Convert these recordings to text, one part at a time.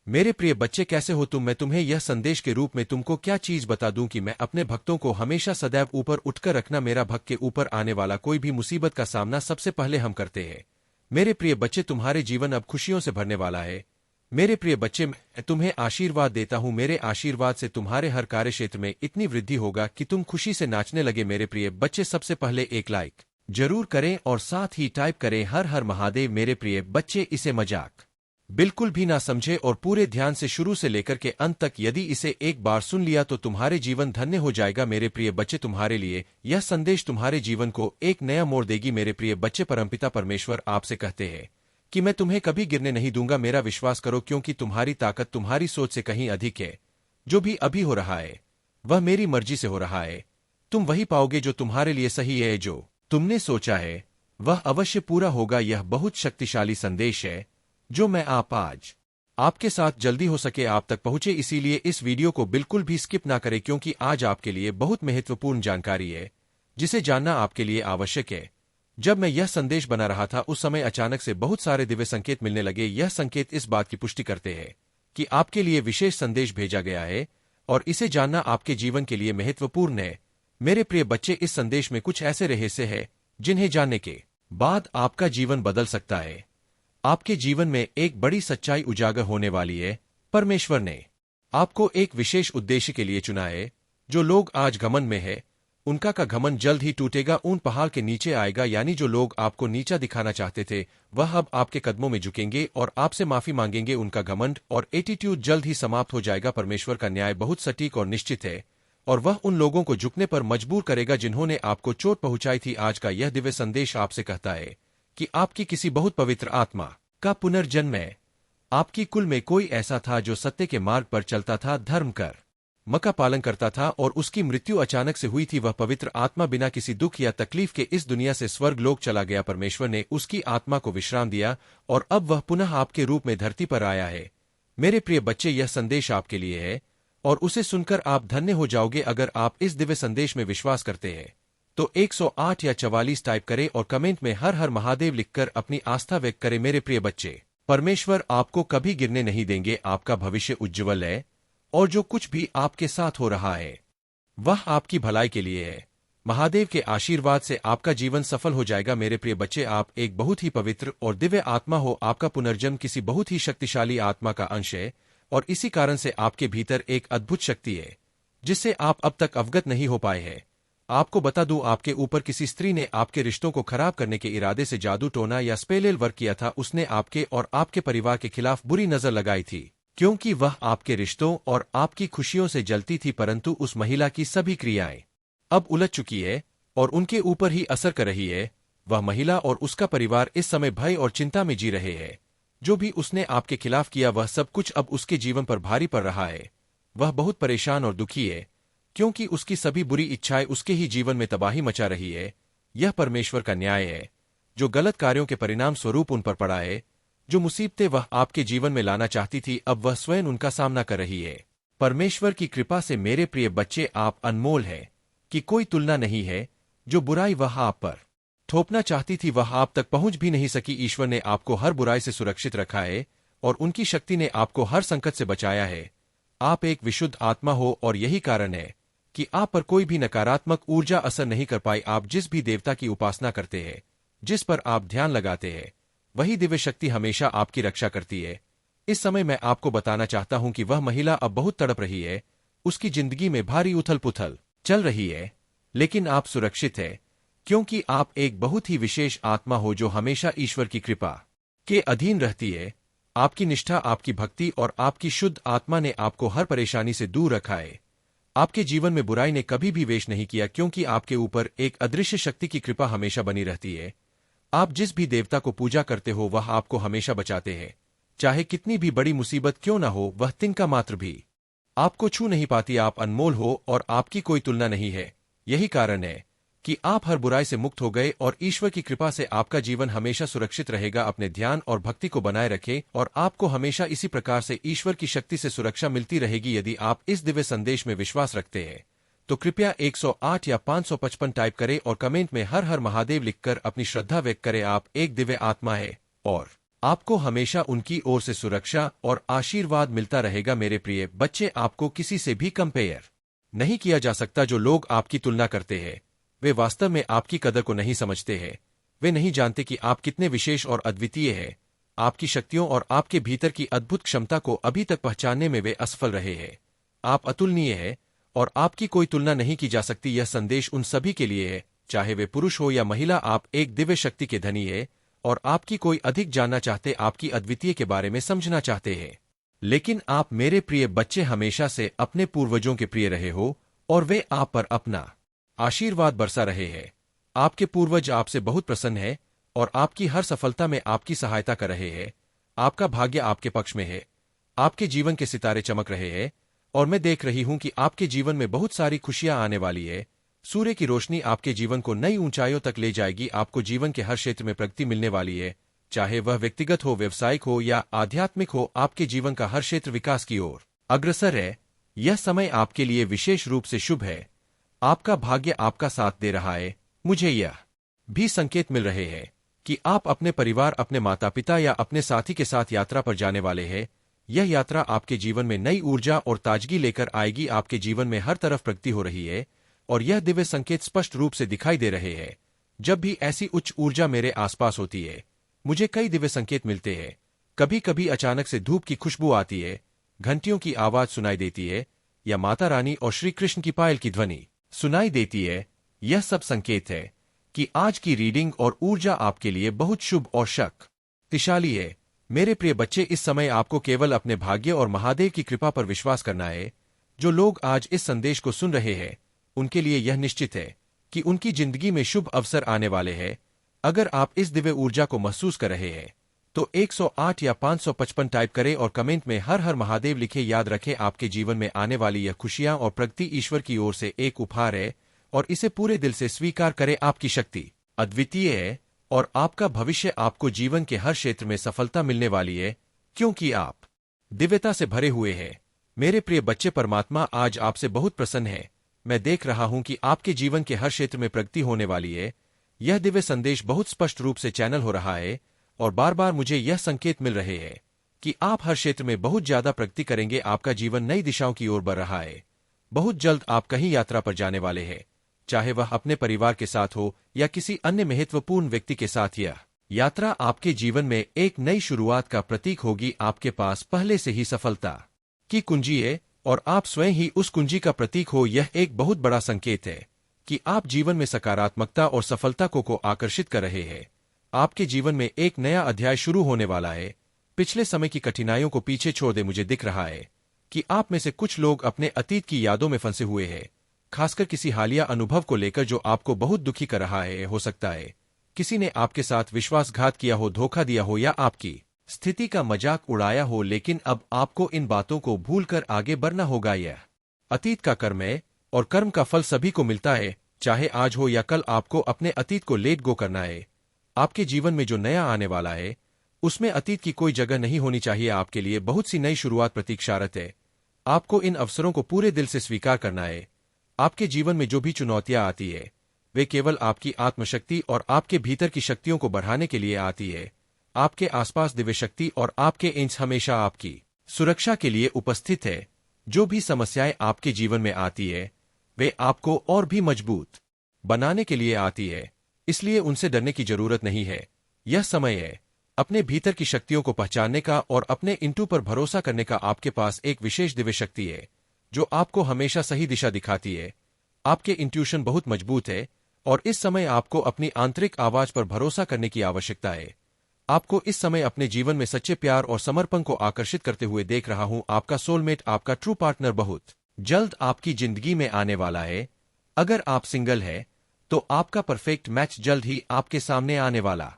मेरे प्रिय बच्चे, कैसे हो तुम? मैं तुम्हें यह संदेश के रूप में तुमको क्या चीज बता दूं कि मैं अपने भक्तों को हमेशा सदैव ऊपर उठकर रखना। मेरा भक्त के ऊपर आने वाला कोई भी मुसीबत का सामना सबसे पहले हम करते हैं। मेरे प्रिय बच्चे, तुम्हारे जीवन अब खुशियों से भरने वाला है। मेरे प्रिय बच्चे, मैं तुम्हें आशीर्वाद देता हूं। मेरे आशीर्वाद से तुम्हारे हर कार्य क्षेत्र में इतनी वृद्धि होगा कि तुम खुशी से नाचने लगे। मेरे प्रिय बच्चे, सबसे पहले एक लाइक जरूर करें और साथ ही टाइप करें हर हर महादेव। मेरे प्रिय बच्चे, इसे मजाक बिल्कुल भी ना समझे और पूरे ध्यान से शुरू से लेकर के अंत तक यदि इसे एक बार सुन लिया तो तुम्हारे जीवन धन्य हो जाएगा। मेरे प्रिय बच्चे, तुम्हारे लिए यह संदेश तुम्हारे जीवन को एक नया मोड़ देगी। मेरे प्रिय बच्चे, परमपिता परमेश्वर आपसे कहते हैं कि मैं तुम्हें कभी गिरने नहीं दूंगा। मेरा विश्वास करो, क्योंकि तुम्हारी ताकत तुम्हारी सोच से कहीं अधिक है। जो भी अभी हो रहा है वह मेरी मर्जी से हो रहा है। तुम वही पाओगे जो तुम्हारे लिए सही है। जो तुमने सोचा है वह अवश्य पूरा होगा। यह बहुत शक्तिशाली संदेश है जो मैं आज आपके साथ जल्दी हो सके आप तक पहुंचे, इसीलिए इस वीडियो को बिल्कुल भी स्किप ना करें, क्योंकि आज आपके लिए बहुत महत्वपूर्ण जानकारी है जिसे जानना आपके लिए आवश्यक है। जब मैं यह संदेश बना रहा था उस समय अचानक से बहुत सारे दिव्य संकेत मिलने लगे। यह संकेत इस बात की पुष्टि करते हैं कि आपके लिए विशेष संदेश भेजा गया है और इसे जानना आपके जीवन के लिए महत्वपूर्ण है। मेरे प्रिय बच्चे, इस संदेश में कुछ ऐसे रहस्य हैं जिन्हें जानने के बाद आपका जीवन बदल सकता है। आपके जीवन में एक बड़ी सच्चाई उजागर होने वाली है। परमेश्वर ने आपको एक विशेष उद्देश्य के लिए चुना है। जो लोग आज घमंड में है उनका का घमंड जल्द ही टूटेगा, उन पहाड़ के नीचे आएगा। यानी जो लोग आपको नीचा दिखाना चाहते थे वह अब आपके कदमों में झुकेंगे और आपसे माफी मांगेंगे। उनका घमंड और एटीट्यूड जल्द ही समाप्त हो जाएगा। परमेश्वर का न्याय बहुत सटीक और निश्चित है और वह उन लोगों को झुकने पर मजबूर करेगा जिन्होंने आपको चोट पहुंचाई थी। आज का यह दिव्य संदेश आपसे कहता है कि आपकी किसी बहुत पवित्र आत्मा का पुनर्जन्म है। आपकी कुल में कोई ऐसा था जो सत्य के मार्ग पर चलता था, धर्म कर का पालन करता था और उसकी मृत्यु अचानक से हुई थी। वह पवित्र आत्मा बिना किसी दुख या तकलीफ के इस दुनिया से स्वर्ग लोक चला गया। परमेश्वर ने उसकी आत्मा को विश्राम दिया और अब वह पुनः आपके रूप में धरती पर आया है। मेरे प्रिय बच्चे, यह संदेश आपके लिए है और उसे सुनकर आप धन्य हो जाओगे। अगर आप इस दिव्य संदेश में विश्वास करते हैं तो 108 या 44 टाइप करें और कमेंट में हर हर महादेव लिखकर अपनी आस्था व्यक्त करें। मेरे प्रिय बच्चे, परमेश्वर आपको कभी गिरने नहीं देंगे। आपका भविष्य उज्ज्वल है और जो कुछ भी आपके साथ हो रहा है वह आपकी भलाई के लिए है। महादेव के आशीर्वाद से आपका जीवन सफल हो जाएगा। मेरे प्रिय बच्चे, आप एक बहुत ही पवित्र और दिव्य आत्मा हो। आपका पुनर्जन्म किसी बहुत ही शक्तिशाली आत्मा का अंश है और इसी कारण से आपके भीतर एक अद्भुत शक्ति है जिससे आप अब तक अवगत नहीं हो पाए हैं। आपको बता दूं, आपके ऊपर किसी स्त्री ने आपके रिश्तों को खराब करने के इरादे से जादू टोना या स्पेलियल वर्क किया था। उसने आपके और आपके परिवार के खिलाफ बुरी नजर लगाई थी क्योंकि वह आपके रिश्तों और आपकी खुशियों से जलती थी। परंतु उस महिला की सभी क्रियाएं अब उलझ चुकी है और उनके ऊपर ही असर कर रही है। वह महिला और उसका परिवार इस समय भय और चिंता में जी रहे हैं। जो भी उसने आपके खिलाफ किया वह सब कुछ अब उसके जीवन पर भारी पड़ रहा है। वह बहुत परेशान और दुखी है क्योंकि उसकी सभी बुरी इच्छाएं उसके ही जीवन में तबाही मचा रही है। यह परमेश्वर का न्याय है जो गलत कार्यों के परिणाम स्वरूप उन पर पड़ा है। जो मुसीबतें वह आपके जीवन में लाना चाहती थी अब वह स्वयं उनका सामना कर रही है। परमेश्वर की कृपा से मेरे प्रिय बच्चे, आप अनमोल है कि कोई तुलना नहीं है। जो बुराई वह आप पर थोपना चाहती थी वह आप तक पहुंच भी नहीं सकी। ईश्वर ने आपको हर बुराई से सुरक्षित रखा है और उनकी शक्ति ने आपको हर संकट से बचाया है। आप एक विशुद्ध आत्मा हो और यही कारण है कि आप पर कोई भी नकारात्मक ऊर्जा असर नहीं कर पाई। आप जिस भी देवता की उपासना करते हैं, जिस पर आप ध्यान लगाते हैं, वही दिव्य शक्ति हमेशा आपकी रक्षा करती है। इस समय मैं आपको बताना चाहता हूं कि वह महिला अब बहुत तड़प रही है। उसकी जिंदगी में भारी उथल पुथल चल रही है, लेकिन आप सुरक्षित है क्योंकि आप एक बहुत ही विशेष आत्मा हो जो हमेशा ईश्वर की कृपा के अधीन रहती है। आपकी निष्ठा, आपकी भक्ति और आपकी शुद्ध आत्मा ने आपको हर परेशानी से दूर रखा है। आपके जीवन में बुराई ने कभी भी वेश नहीं किया क्योंकि आपके ऊपर एक अदृश्य शक्ति की कृपा हमेशा बनी रहती है। आप जिस भी देवता को पूजा करते हो वह आपको हमेशा बचाते हैं। चाहे कितनी भी बड़ी मुसीबत क्यों न हो, वह तिनका मात्र भी आपको छू नहीं पाती। आप अनमोल हो और आपकी कोई तुलना नहीं है। यही कारण है कि आप हर बुराई से मुक्त हो गए और ईश्वर की कृपा से आपका जीवन हमेशा सुरक्षित रहेगा। अपने ध्यान और भक्ति को बनाए रखें और आपको हमेशा इसी प्रकार से ईश्वर की शक्ति से सुरक्षा मिलती रहेगी। यदि आप इस दिव्य संदेश में विश्वास रखते हैं तो कृपया 108 या 555 टाइप करें और कमेंट में हर हर महादेव लिखकर अपनी श्रद्धा व्यक्त करें। आप एक दिव्य आत्मा है और आपको हमेशा उनकी ओर से सुरक्षा और आशीर्वाद मिलता रहेगा। मेरे प्रिय बच्चे, आपको किसी से भी कंपेयर नहीं किया जा सकता। जो लोग आपकी तुलना करते हैं वे वास्तव में आपकी कदर को नहीं समझते हैं। वे नहीं जानते कि आप कितने विशेष और अद्वितीय हैं। आपकी शक्तियों और आपके भीतर की अद्भुत क्षमता को अभी तक पहचानने में वे असफल रहे हैं। आप अतुलनीय हैं और आपकी कोई तुलना नहीं की जा सकती। यह संदेश उन सभी के लिए है, चाहे वे पुरुष हो या महिला। आप एक दिव्य शक्ति के धनी है और आपकी कोई अधिक जानना चाहते, आपकी अद्वितीय के बारे में समझना चाहते हैं। लेकिन आप मेरे प्रिय बच्चे हमेशा से अपने पूर्वजों के प्रिय रहे हो और वे आप पर अपना आशीर्वाद बरसा रहे हैं। आपके पूर्वज आपसे बहुत प्रसन्न है और आपकी हर सफलता में आपकी सहायता कर रहे हैं। आपका भाग्य आपके पक्ष में है। आपके जीवन के सितारे चमक रहे हैं और मैं देख रही हूं कि आपके जीवन में बहुत सारी खुशियां आने वाली है। सूर्य की रोशनी आपके जीवन को नई ऊंचाइयों तक ले जाएगी। आपको जीवन के हर क्षेत्र में प्रगति मिलने वाली है, चाहे वह व्यक्तिगत हो, व्यवसायिक हो या आध्यात्मिक हो। आपके जीवन का हर क्षेत्र विकास की ओर अग्रसर है। यह समय आपके लिए विशेष रूप से शुभ है। आपका भाग्य आपका साथ दे रहा है। मुझे यह भी संकेत मिल रहे हैं कि आप अपने परिवार, अपने माता पिता या अपने साथी के साथ यात्रा पर जाने वाले हैं। यह यात्रा आपके जीवन में नई ऊर्जा और ताजगी लेकर आएगी। आपके जीवन में हर तरफ प्रगति हो रही है और यह दिव्य संकेत स्पष्ट रूप से दिखाई दे रहे हैं। जब भी ऐसी उच्च ऊर्जा मेरे आसपास होती है, मुझे कई दिव्य संकेत मिलते हैं। कभी कभी अचानक से धूप की खुशबू आती है, घंटियों की आवाज सुनाई देती है या माता रानी और श्री कृष्ण की पायल की ध्वनि सुनाई देती है। यह सब संकेत है कि आज की रीडिंग और ऊर्जा आपके लिए बहुत शुभ और शक्तिशाली है। मेरे प्रिय बच्चे, इस समय आपको केवल अपने भाग्य और महादेव की कृपा पर विश्वास करना है। जो लोग आज इस संदेश को सुन रहे हैं उनके लिए यह निश्चित है कि उनकी जिंदगी में शुभ अवसर आने वाले हैं। अगर आप इस दिव्य ऊर्जा को महसूस कर रहे हैं तो 108 या 555 टाइप करें और कमेंट में हर हर महादेव लिखे। याद रखें, आपके जीवन में आने वाली यह खुशियां और प्रगति ईश्वर की ओर से एक उपहार है और इसे पूरे दिल से स्वीकार करें। आपकी शक्ति अद्वितीय है और आपका भविष्य, आपको जीवन के हर क्षेत्र में सफलता मिलने वाली है क्योंकि आप दिव्यता से भरे हुए हैं। मेरे प्रिय बच्चे, परमात्मा आज आपसे बहुत प्रसन्न है। मैं देख रहा हूं कि आपके जीवन के हर क्षेत्र में प्रगति होने वाली है। यह दिव्य संदेश बहुत स्पष्ट रूप से चैनल हो रहा है और बार बार मुझे यह संकेत मिल रहे हैं कि आप हर क्षेत्र में बहुत ज्यादा प्रगति करेंगे। आपका जीवन नई दिशाओं की ओर बढ़ रहा है। बहुत जल्द आप कहीं यात्रा पर जाने वाले हैं, चाहे वह अपने परिवार के साथ हो या किसी अन्य महत्वपूर्ण व्यक्ति के साथ। यह यात्रा आपके जीवन में एक नई शुरुआत का प्रतीक होगी। आपके पास पहले से ही सफलता की कुंजी है और आप स्वयं ही उस कुंजी का प्रतीक हो। यह एक बहुत बड़ा संकेत है कि आप जीवन में सकारात्मकता और सफलता को आकर्षित कर रहे हैं। आपके जीवन में एक नया अध्याय शुरू होने वाला है। पिछले समय की कठिनाइयों को पीछे छोड़ दे। मुझे दिख रहा है कि आप में से कुछ लोग अपने अतीत की यादों में फंसे हुए हैं, खासकर किसी हालिया अनुभव को लेकर जो आपको बहुत दुखी कर रहा है। हो सकता है किसी ने आपके साथ विश्वासघात किया हो, धोखा दिया हो या आपकी स्थिति का मजाक उड़ाया हो। लेकिन अब आपको इन बातों को भूलकर आगे बढ़ना होगा। यह अतीत का कर्म है और कर्म का फल सभी को मिलता है, चाहे आज हो या कल। आपको अपने अतीत को लेट गो करना है। आपके जीवन में जो नया आने वाला है उसमें अतीत की कोई जगह नहीं होनी चाहिए। आपके लिए बहुत सी नई शुरुआत प्रतीक्षारत है। आपको इन अवसरों को पूरे दिल से स्वीकार करना है। आपके जीवन में जो भी चुनौतियां आती है वे केवल आपकी आत्मशक्ति और आपके भीतर की शक्तियों को बढ़ाने के लिए आती है। आपके आसपास दिव्य शक्ति और आपके इंच हमेशा आपकी सुरक्षा के लिए उपस्थित है। जो भी समस्याएं आपके जीवन में आती है वे आपको और भी मजबूत बनाने के लिए आती है, इसलिए उनसे डरने की जरूरत नहीं है। यह समय है अपने भीतर की शक्तियों को पहचानने का और अपने इंटू पर भरोसा करने का। आपके पास एक विशेष दिव्य शक्ति है जो आपको हमेशा सही दिशा दिखाती है। आपके इंट्यूशन बहुत मजबूत है और इस समय आपको अपनी आंतरिक आवाज पर भरोसा करने की आवश्यकता है। आपको इस समय अपने जीवन में सच्चे प्यार और समर्पण को आकर्षित करते हुए देख रहा हूं। आपका सोलमेट, आपका ट्रू पार्टनर बहुत जल्द आपकी जिंदगी में आने वाला है। अगर आप सिंगल है तो आपका परफेक्ट मैच जल्द ही आपके सामने आने वाला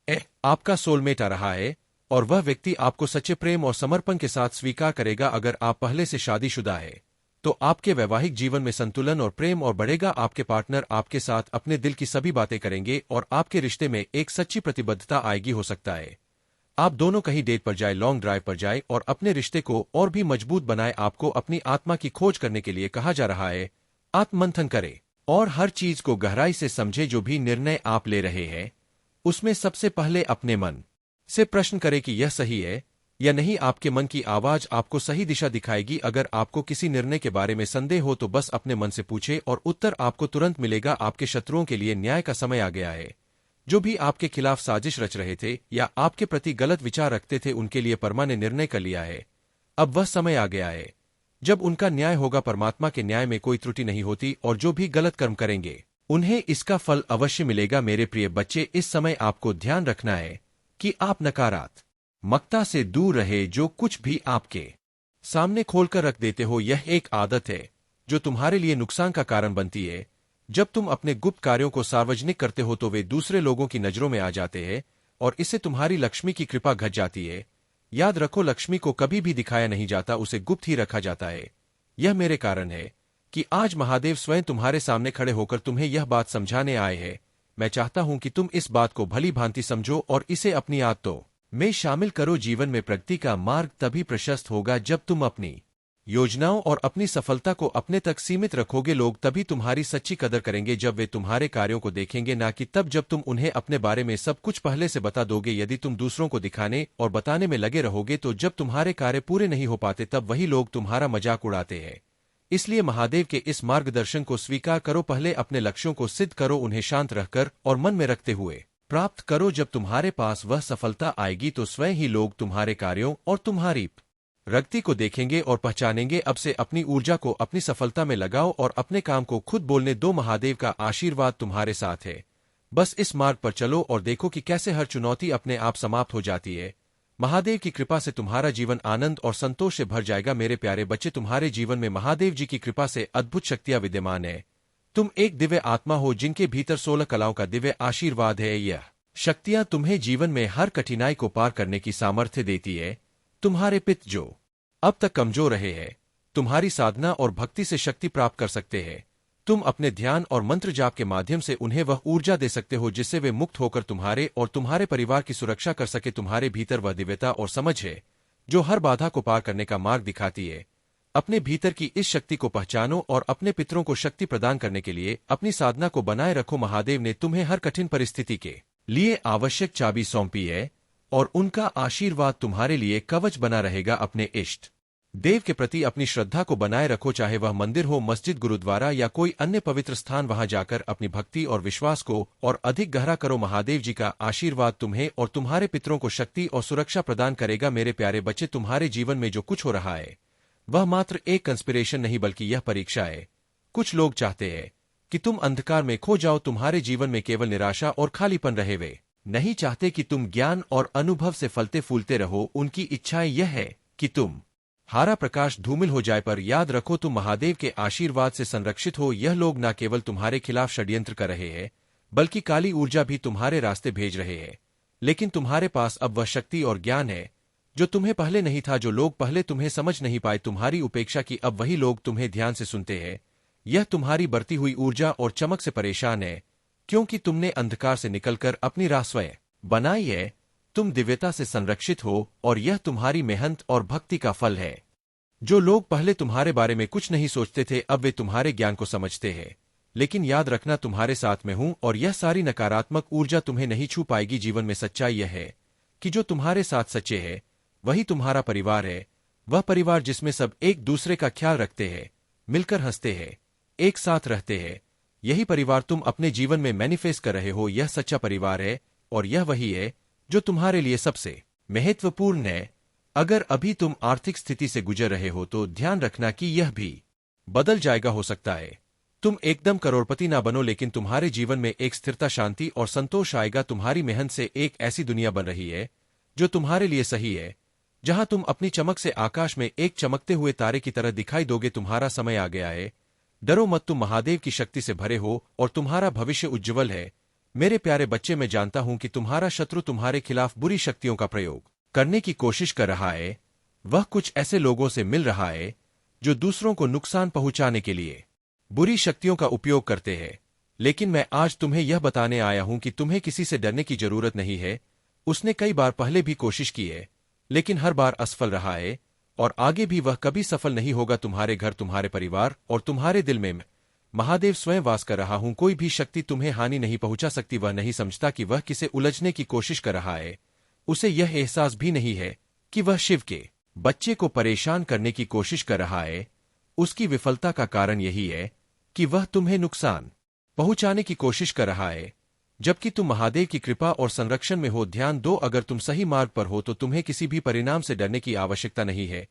है। आपका सोलमेट आ रहा है और वह व्यक्ति आपको सच्चे प्रेम और समर्पण के साथ स्वीकार करेगा। अगर आप पहले से शादीशुदा है तो आपके वैवाहिक जीवन में संतुलन और प्रेम और बढ़ेगा। आपके पार्टनर आपके साथ अपने दिल की सभी बातें करेंगे और आपके रिश्ते में एक सच्ची प्रतिबद्धता आएगी। हो सकता है आप दोनों कहीं डेट पर जाए, लॉन्ग ड्राइव पर जाए और अपने रिश्ते को और भी मजबूत बनाए। आपको अपनी आत्मा की खोज करने के लिए कहा जा रहा है। आत्ममंथन करें और हर चीज को गहराई से समझे। जो भी निर्णय आप ले रहे हैं उसमें सबसे पहले अपने मन से प्रश्न करें कि यह सही है या नहीं। आपके मन की आवाज आपको सही दिशा दिखाएगी। अगर आपको किसी निर्णय के बारे में संदेह हो तो बस अपने मन से पूछे और उत्तर आपको तुरंत मिलेगा। आपके शत्रुओं के लिए न्याय का समय आ गया है। जो भी आपके खिलाफ साजिश रच रहे थे या आपके प्रति गलत विचार रखते थे, उनके लिए परमा ने निर्णय कर लिया है। अब वह समय आ गया है जब उनका न्याय होगा। परमात्मा के न्याय में कोई त्रुटि नहीं होती और जो भी गलत कर्म करेंगे उन्हें इसका फल अवश्य मिलेगा। मेरे प्रिय बच्चे, इस समय आपको ध्यान रखना है कि आप नकारात्मकता से दूर रहे। जो कुछ भी आपके सामने खोलकर रख देते हो, यह एक आदत है जो तुम्हारे लिए नुकसान का कारण बनती है। जब तुम अपने गुप्त कार्यों को सार्वजनिक करते हो तो वे दूसरे लोगों की नजरों में आ जाते हैं और इससे तुम्हारी लक्ष्मी की कृपा घट जाती है। याद रखो, लक्ष्मी को कभी भी दिखाया नहीं जाता, उसे गुप्त ही रखा जाता है। यह मेरे कारण है कि आज महादेव स्वयं तुम्हारे सामने खड़े होकर तुम्हें यह बात समझाने आए हैं। मैं चाहता हूं कि तुम इस बात को भली भांति समझो और इसे अपनी आदतों में शामिल करो। जीवन में प्रगति का मार्ग तभी प्रशस्त होगा जब तुम अपनी योजनाओं और अपनी सफलता को अपने तक सीमित रखोगे। लोग तभी तुम्हारी सच्ची कदर करेंगे जब वे तुम्हारे कार्यों को देखेंगे, ना कि तब जब तुम उन्हें अपने बारे में सब कुछ पहले से बता दोगे। यदि तुम दूसरों को दिखाने और बताने में लगे रहोगे तो जब तुम्हारे कार्य पूरे नहीं हो पाते तब वही लोग तुम्हारा मजाक उड़ाते हैं। इसलिए महादेव के इस मार्गदर्शन को स्वीकार करो। पहले अपने लक्ष्यों को सिद्ध करो, उन्हें शांत रहकर और मन में रखते हुए प्राप्त करो। जब तुम्हारे पास वह सफलता आएगी तो स्वयं ही लोग तुम्हारे कार्यों और तुम्हारी प्रगति को देखेंगे और पहचानेंगे। अब से अपनी ऊर्जा को अपनी सफलता में लगाओ और अपने काम को खुद बोलने दो। महादेव का आशीर्वाद तुम्हारे साथ है। बस इस मार्ग पर चलो और देखो कि कैसे हर चुनौती अपने आप समाप्त हो जाती है। महादेव की कृपा से तुम्हारा जीवन आनंद और संतोष से भर जाएगा। मेरे प्यारे बच्चे, तुम्हारे जीवन में महादेव जी की कृपा से अद्भुत शक्तियां विद्यमान है। तुम एक दिव्य आत्मा हो जिनके भीतर 16 कलाओं का दिव्य आशीर्वाद है। यह शक्तियां तुम्हें जीवन में हर कठिनाई को पार करने की सामर्थ्य देती है। तुम्हारे पिता जो अब तक कमजोर रहे हैं, तुम्हारी साधना और भक्ति से शक्ति प्राप्त कर सकते हैं। तुम अपने ध्यान और मंत्र जाप के माध्यम से उन्हें वह ऊर्जा दे सकते हो जिससे वे मुक्त होकर तुम्हारे और तुम्हारे परिवार की सुरक्षा कर सके। तुम्हारे भीतर वह दिव्यता और समझ है जो हर बाधा को पार करने का मार्ग दिखाती है। अपने भीतर की इस शक्ति को पहचानो और अपने पितरों को शक्ति प्रदान करने के लिए अपनी साधना को बनाए रखो। महादेव ने तुम्हें हर कठिन परिस्थिति के लिए आवश्यक चाबी सौंपी है और उनका आशीर्वाद तुम्हारे लिए कवच बना रहेगा। अपने इष्ट देव के प्रति अपनी श्रद्धा को बनाए रखो, चाहे वह मंदिर हो, मस्जिद, गुरुद्वारा या कोई अन्य पवित्र स्थान। वहां जाकर अपनी भक्ति और विश्वास को और अधिक गहरा करो। महादेव जी का आशीर्वाद तुम्हें और तुम्हारे पितरों को शक्ति और सुरक्षा प्रदान करेगा। मेरे प्यारे बच्चे, तुम्हारे जीवन में जो कुछ हो रहा है वह मात्र एक कंस्पिरेशन नहीं बल्कि यह परीक्षा है। कुछ लोग चाहते हैं कि तुम अंधकार में खो जाओ, तुम्हारे जीवन में केवल निराशा और खालीपन रहे। वे नहीं चाहते कि तुम ज्ञान और अनुभव से फलते फूलते रहो। उनकी इच्छाएं यह है कि तुम हारा प्रकाश धूमिल हो जाए। पर याद रखो, तुम महादेव के आशीर्वाद से संरक्षित हो। यह लोग न केवल तुम्हारे खिलाफ षड्यंत्र कर रहे हैं बल्कि काली ऊर्जा भी तुम्हारे रास्ते भेज रहे हैं। लेकिन तुम्हारे पास अब वह शक्ति और ज्ञान है जो तुम्हें पहले नहीं था। जो लोग पहले तुम्हें समझ नहीं पाए, तुम्हारी उपेक्षा की, अब वही लोग तुम्हें ध्यान से सुनते हैं। यह तुम्हारी बढ़ती हुई ऊर्जा और चमक से परेशान है क्योंकि तुमने अंधकार से निकलकर अपनी राह स्वयं बनाई है। तुम दिव्यता से संरक्षित हो और यह तुम्हारी मेहनत और भक्ति का फल है। जो लोग पहले तुम्हारे बारे में कुछ नहीं सोचते थे, अब वे तुम्हारे ज्ञान को समझते हैं। लेकिन याद रखना, तुम्हारे साथ में हूं और यह सारी नकारात्मक ऊर्जा तुम्हें नहीं छू पाएगी। जीवन में सच्चाई यह है कि जो तुम्हारे साथ सच्चे है वही तुम्हारा परिवार है। वह परिवार जिसमें सब एक दूसरे का ख्याल रखते हैं, मिलकर हंसते हैं, एक साथ रहते हैं। यही परिवार तुम अपने जीवन में मैनिफेस्ट कर रहे हो। यह सच्चा परिवार है और यह वही है जो तुम्हारे लिए सबसे महत्वपूर्ण है। अगर अभी तुम आर्थिक स्थिति से गुजर रहे हो तो ध्यान रखना कि यह भी बदल जाएगा। हो सकता है तुम एकदम करोड़पति ना बनो, लेकिन तुम्हारे जीवन में एक स्थिरता, शांति और संतोष आएगा। तुम्हारी मेहनत से एक ऐसी दुनिया बन रही है जो तुम्हारे लिए सही है, जहां तुम अपनी चमक से आकाश में एक चमकते हुए तारे की तरह दिखाई दोगे। तुम्हारा समय आ गया है। डरो मत, तुम महादेव की शक्ति से भरे हो और तुम्हारा भविष्य उज्ज्वल है। मेरे प्यारे बच्चे, मैं जानता हूं कि तुम्हारा शत्रु तुम्हारे खिलाफ बुरी शक्तियों का प्रयोग करने की कोशिश कर रहा है। वह कुछ ऐसे लोगों से मिल रहा है जो दूसरों को नुकसान पहुंचाने के लिए बुरी शक्तियों का उपयोग करते हैं। लेकिन मैं आज तुम्हें यह बताने आया हूं कि तुम्हें किसी से डरने की जरूरत नहीं है। उसने कई बार पहले भी कोशिश की है लेकिन हर बार असफल रहा है और आगे भी वह कभी सफल नहीं होगा। तुम्हारे घर, तुम्हारे परिवार और तुम्हारे दिल में महादेव स्वयं वास कर रहा हूं। कोई भी शक्ति तुम्हें हानि नहीं पहुंचा सकती। वह नहीं समझता कि वह किसे उलझने की कोशिश कर रहा है। उसे यह एहसास भी नहीं है कि वह शिव के बच्चे को परेशान करने की कोशिश कर रहा है। उसकी विफलता का कारण यही है कि वह तुम्हें नुकसान पहुंचाने की कोशिश कर रहा है, जबकि तुम महादेव की कृपा और संरक्षण में हो। ध्यान दो, अगर तुम सही मार्ग पर हो तो तुम्हें किसी भी परिणाम से डरने की आवश्यकता नहीं है।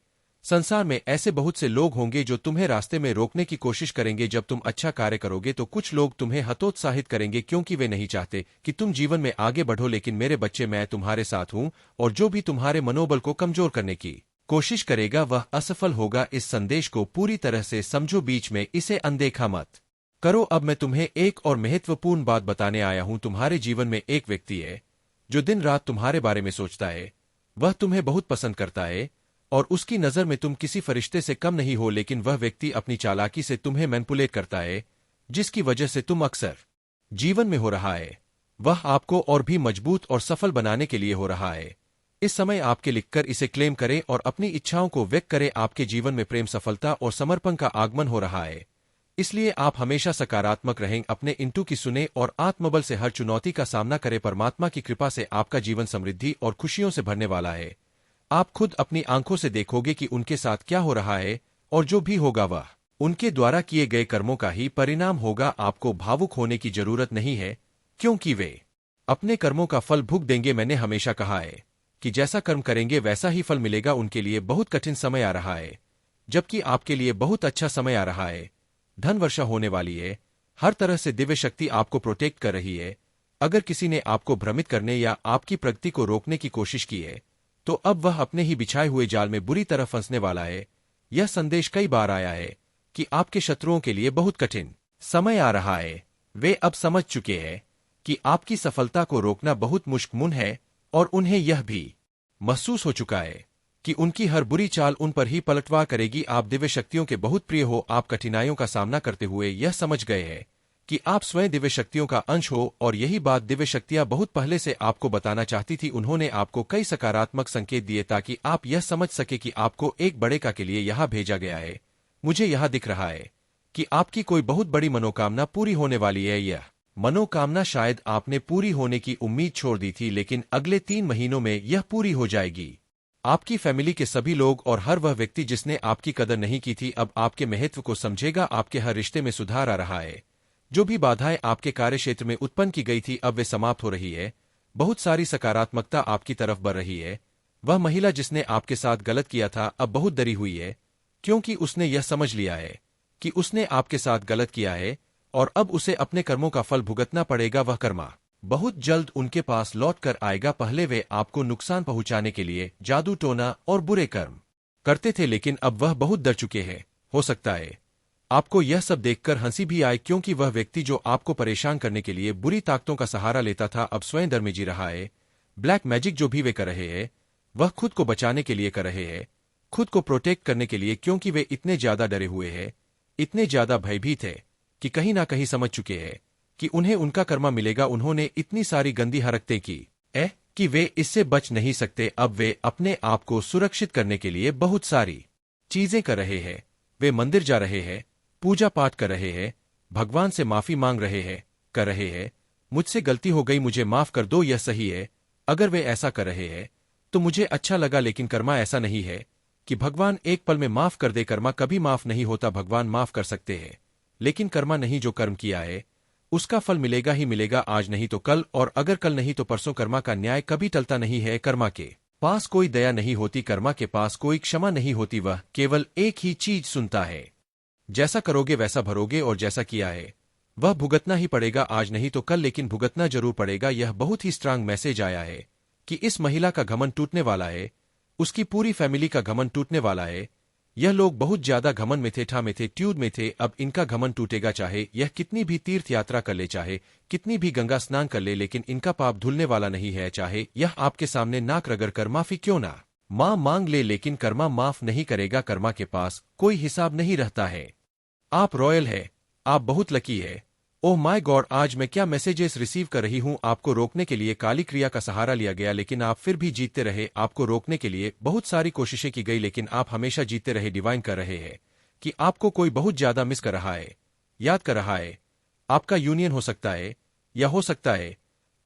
संसार में ऐसे बहुत से लोग होंगे जो तुम्हें रास्ते में रोकने की कोशिश करेंगे। जब तुम अच्छा कार्य करोगे तो कुछ लोग तुम्हें हतोत्साहित करेंगे, क्योंकि वे नहीं चाहते कि तुम जीवन में आगे बढ़ो। लेकिन मेरे बच्चे, मैं तुम्हारे साथ हूं, और जो भी तुम्हारे मनोबल को कमजोर करने की कोशिश करेगा वह असफल होगा। इस संदेश को पूरी तरह से समझो, बीच में इसे अनदेखा मत करो। अब मैं तुम्हें एक और महत्वपूर्ण बात बताने आया हूं। तुम्हारे जीवन में एक व्यक्ति है जो दिन रात तुम्हारे बारे में सोचता है। वह तुम्हें बहुत पसंद करता है और उसकी नजर में तुम किसी फरिश्ते से कम नहीं हो। लेकिन वह व्यक्ति अपनी चालाकी से तुम्हें मैनिपुलेट करता है, जिसकी वजह से तुम अक्सर जीवन में हो रहा है। वह आपको और भी मजबूत और सफल बनाने के लिए हो रहा है। इस समय आपके लिखकर इसे क्लेम करें और अपनी इच्छाओं को व्यक्त करें। आपके जीवन में प्रेम, सफलता और समर्पण का आगमन हो रहा है, इसलिए आप हमेशा सकारात्मक रहें। अपने इंटू की सुने और आत्मबल से हर चुनौती का सामना करें। परमात्मा की कृपा से आपका जीवन समृद्धि और खुशियों से भरने वाला है। आप खुद अपनी आंखों से देखोगे कि उनके साथ क्या हो रहा है, और जो भी होगा वह उनके द्वारा किए गए कर्मों का ही परिणाम होगा। आपको भावुक होने की जरूरत नहीं है, क्योंकि वे अपने कर्मों का फल भुगत देंगे। मैंने हमेशा कहा है कि जैसा कर्म करेंगे वैसा ही फल मिलेगा। उनके लिए बहुत कठिन समय आ रहा है, जबकि आपके लिए बहुत अच्छा समय आ रहा है। धन वर्षा होने वाली है। हर तरह से दिव्य शक्ति आपको प्रोटेक्ट कर रही है। अगर किसी ने आपको भ्रमित करने या आपकी प्रगति को रोकने की कोशिश की है, तो अब वह अपने ही बिछाए हुए जाल में बुरी तरह फंसने वाला है। यह संदेश कई बार आया है कि आपके शत्रुओं के लिए बहुत कठिन समय आ रहा है। वे अब समझ चुके हैं कि आपकी सफलता को रोकना बहुत मुश्किल है, और उन्हें यह भी महसूस हो चुका है कि उनकी हर बुरी चाल उन पर ही पलटवार करेगी। आप दिव्य शक्तियों के बहुत प्रिय हो। आप कठिनाइयों का सामना करते हुए यह समझ गए हैं कि आप स्वयं दिव्य शक्तियों का अंश हो, और यही बात दिव्य शक्तियां बहुत पहले से आपको बताना चाहती थी। उन्होंने आपको कई सकारात्मक संकेत दिए ताकि आप यह समझ सके कि आपको एक बड़े का के लिए यहां भेजा गया है। मुझे यहां दिख रहा है कि आपकी कोई बहुत बड़ी मनोकामना पूरी होने वाली है। यह मनोकामना शायद आपने पूरी होने की उम्मीद छोड़ दी थी, लेकिन अगले 3 महीनों में यह पूरी हो जाएगी। आपकी फैमिली के सभी लोग और हर वह व्यक्ति जिसने आपकी कदर नहीं की थी, अब आपके महत्व को समझेगा। आपके हर रिश्ते में सुधार आ रहा है। जो भी बाधाएं आपके कार्यक्षेत्र में उत्पन्न की गई थी, अब वे समाप्त हो रही है। बहुत सारी सकारात्मकता आपकी तरफ बढ़ रही है। वह महिला जिसने आपके साथ गलत किया था अब बहुत डरी हुई है, क्योंकि उसने यह समझ लिया है कि उसने आपके साथ गलत किया है और अब उसे अपने कर्मों का फल भुगतना पड़ेगा। वह कर्मा बहुत जल्द उनके पास लौट कर आएगा। पहले वे आपको नुकसान पहुंचाने के लिए जादू, टोना और बुरे कर्म करते थे, लेकिन अब वह बहुत डर चुके हैं। हो सकता है आपको यह सब देखकर हंसी भी आए, क्योंकि वह व्यक्ति जो आपको परेशान करने के लिए बुरी ताकतों का सहारा लेता था अब स्वयं डर में जी रहा है। ब्लैक मैजिक जो भी वे कर रहे हैं वह खुद को बचाने के लिए कर रहे हैं, खुद को प्रोटेक्ट करने के लिए, क्योंकि वे इतने ज्यादा डरे हुए हैं, इतने ज्यादा भयभीत है कि कहीं ना कहीं समझ चुके हैं कि उन्हें उनका कर्मा मिलेगा। उन्होंने इतनी सारी गंदी हरकतें की कि वे इससे बच नहीं सकते। अब वे अपने आप को सुरक्षित करने के लिए बहुत सारी चीजें कर रहे हैं। वे मंदिर जा रहे हैं, पूजा पाठ कर रहे हैं, भगवान से माफी मांग रहे हैं, कर रहे हैं, मुझसे गलती हो गई, मुझे माफ कर दो, यह सही है। अगर वे ऐसा कर रहे हैं तो मुझे अच्छा लगा, लेकिन कर्मा ऐसा नहीं है कि भगवान एक पल में माफ कर दे। कर्मा कभी माफ नहीं होता। भगवान माफ कर सकते हैं, लेकिन कर्मा नहीं। जो कर्म किया है उसका फल मिलेगा ही मिलेगा, आज नहीं तो कल, और अगर कल नहीं तो परसों। कर्मा का न्याय कभी टलता नहीं है। कर्मा के पास कोई दया नहीं होती, कर्मा के पास कोई क्षमा नहीं होती। वह केवल एक ही चीज सुनता है, जैसा करोगे वैसा भरोगे, और जैसा किया है वह भुगतना ही पड़ेगा, आज नहीं तो कल, लेकिन भुगतना जरूर पड़ेगा। यह बहुत ही स्ट्रांग मैसेज आया है कि इस महिला का घमंड टूटने वाला है, उसकी पूरी फैमिली का घमंड टूटने वाला है। यह लोग बहुत ज्यादा घमंड में थे, ठा में थे, ट्यूड में थे। अब इनका घमंड टूटेगा, चाहे यह कितनी भी तीर्थ यात्रा कर ले, चाहे कितनी भी गंगा स्नान कर ले, लेकिन इनका पाप धुलने वाला नहीं है। चाहे यह आपके सामने नाक रगड़ कर माफी क्यों ना मांग ले, लेकिन कर्मा माफ नहीं करेगा। कर्मा के पास कोई हिसाब नहीं रहता है। आप रॉयल है, आप बहुत लकी है। ओह माय गॉड, आज मैं क्या मैसेजेस रिसीव कर रही हूं। आपको रोकने के लिए काली क्रिया का सहारा लिया गया, लेकिन आप फिर भी जीतते रहे। आपको रोकने के लिए बहुत सारी कोशिशें की गई, लेकिन आप हमेशा जीतते रहे। डिवाइन कर रहे हैं कि आपको कोई बहुत ज्यादा मिस कर रहा है, याद कर रहा है। आपका यूनियन हो सकता है, या हो सकता है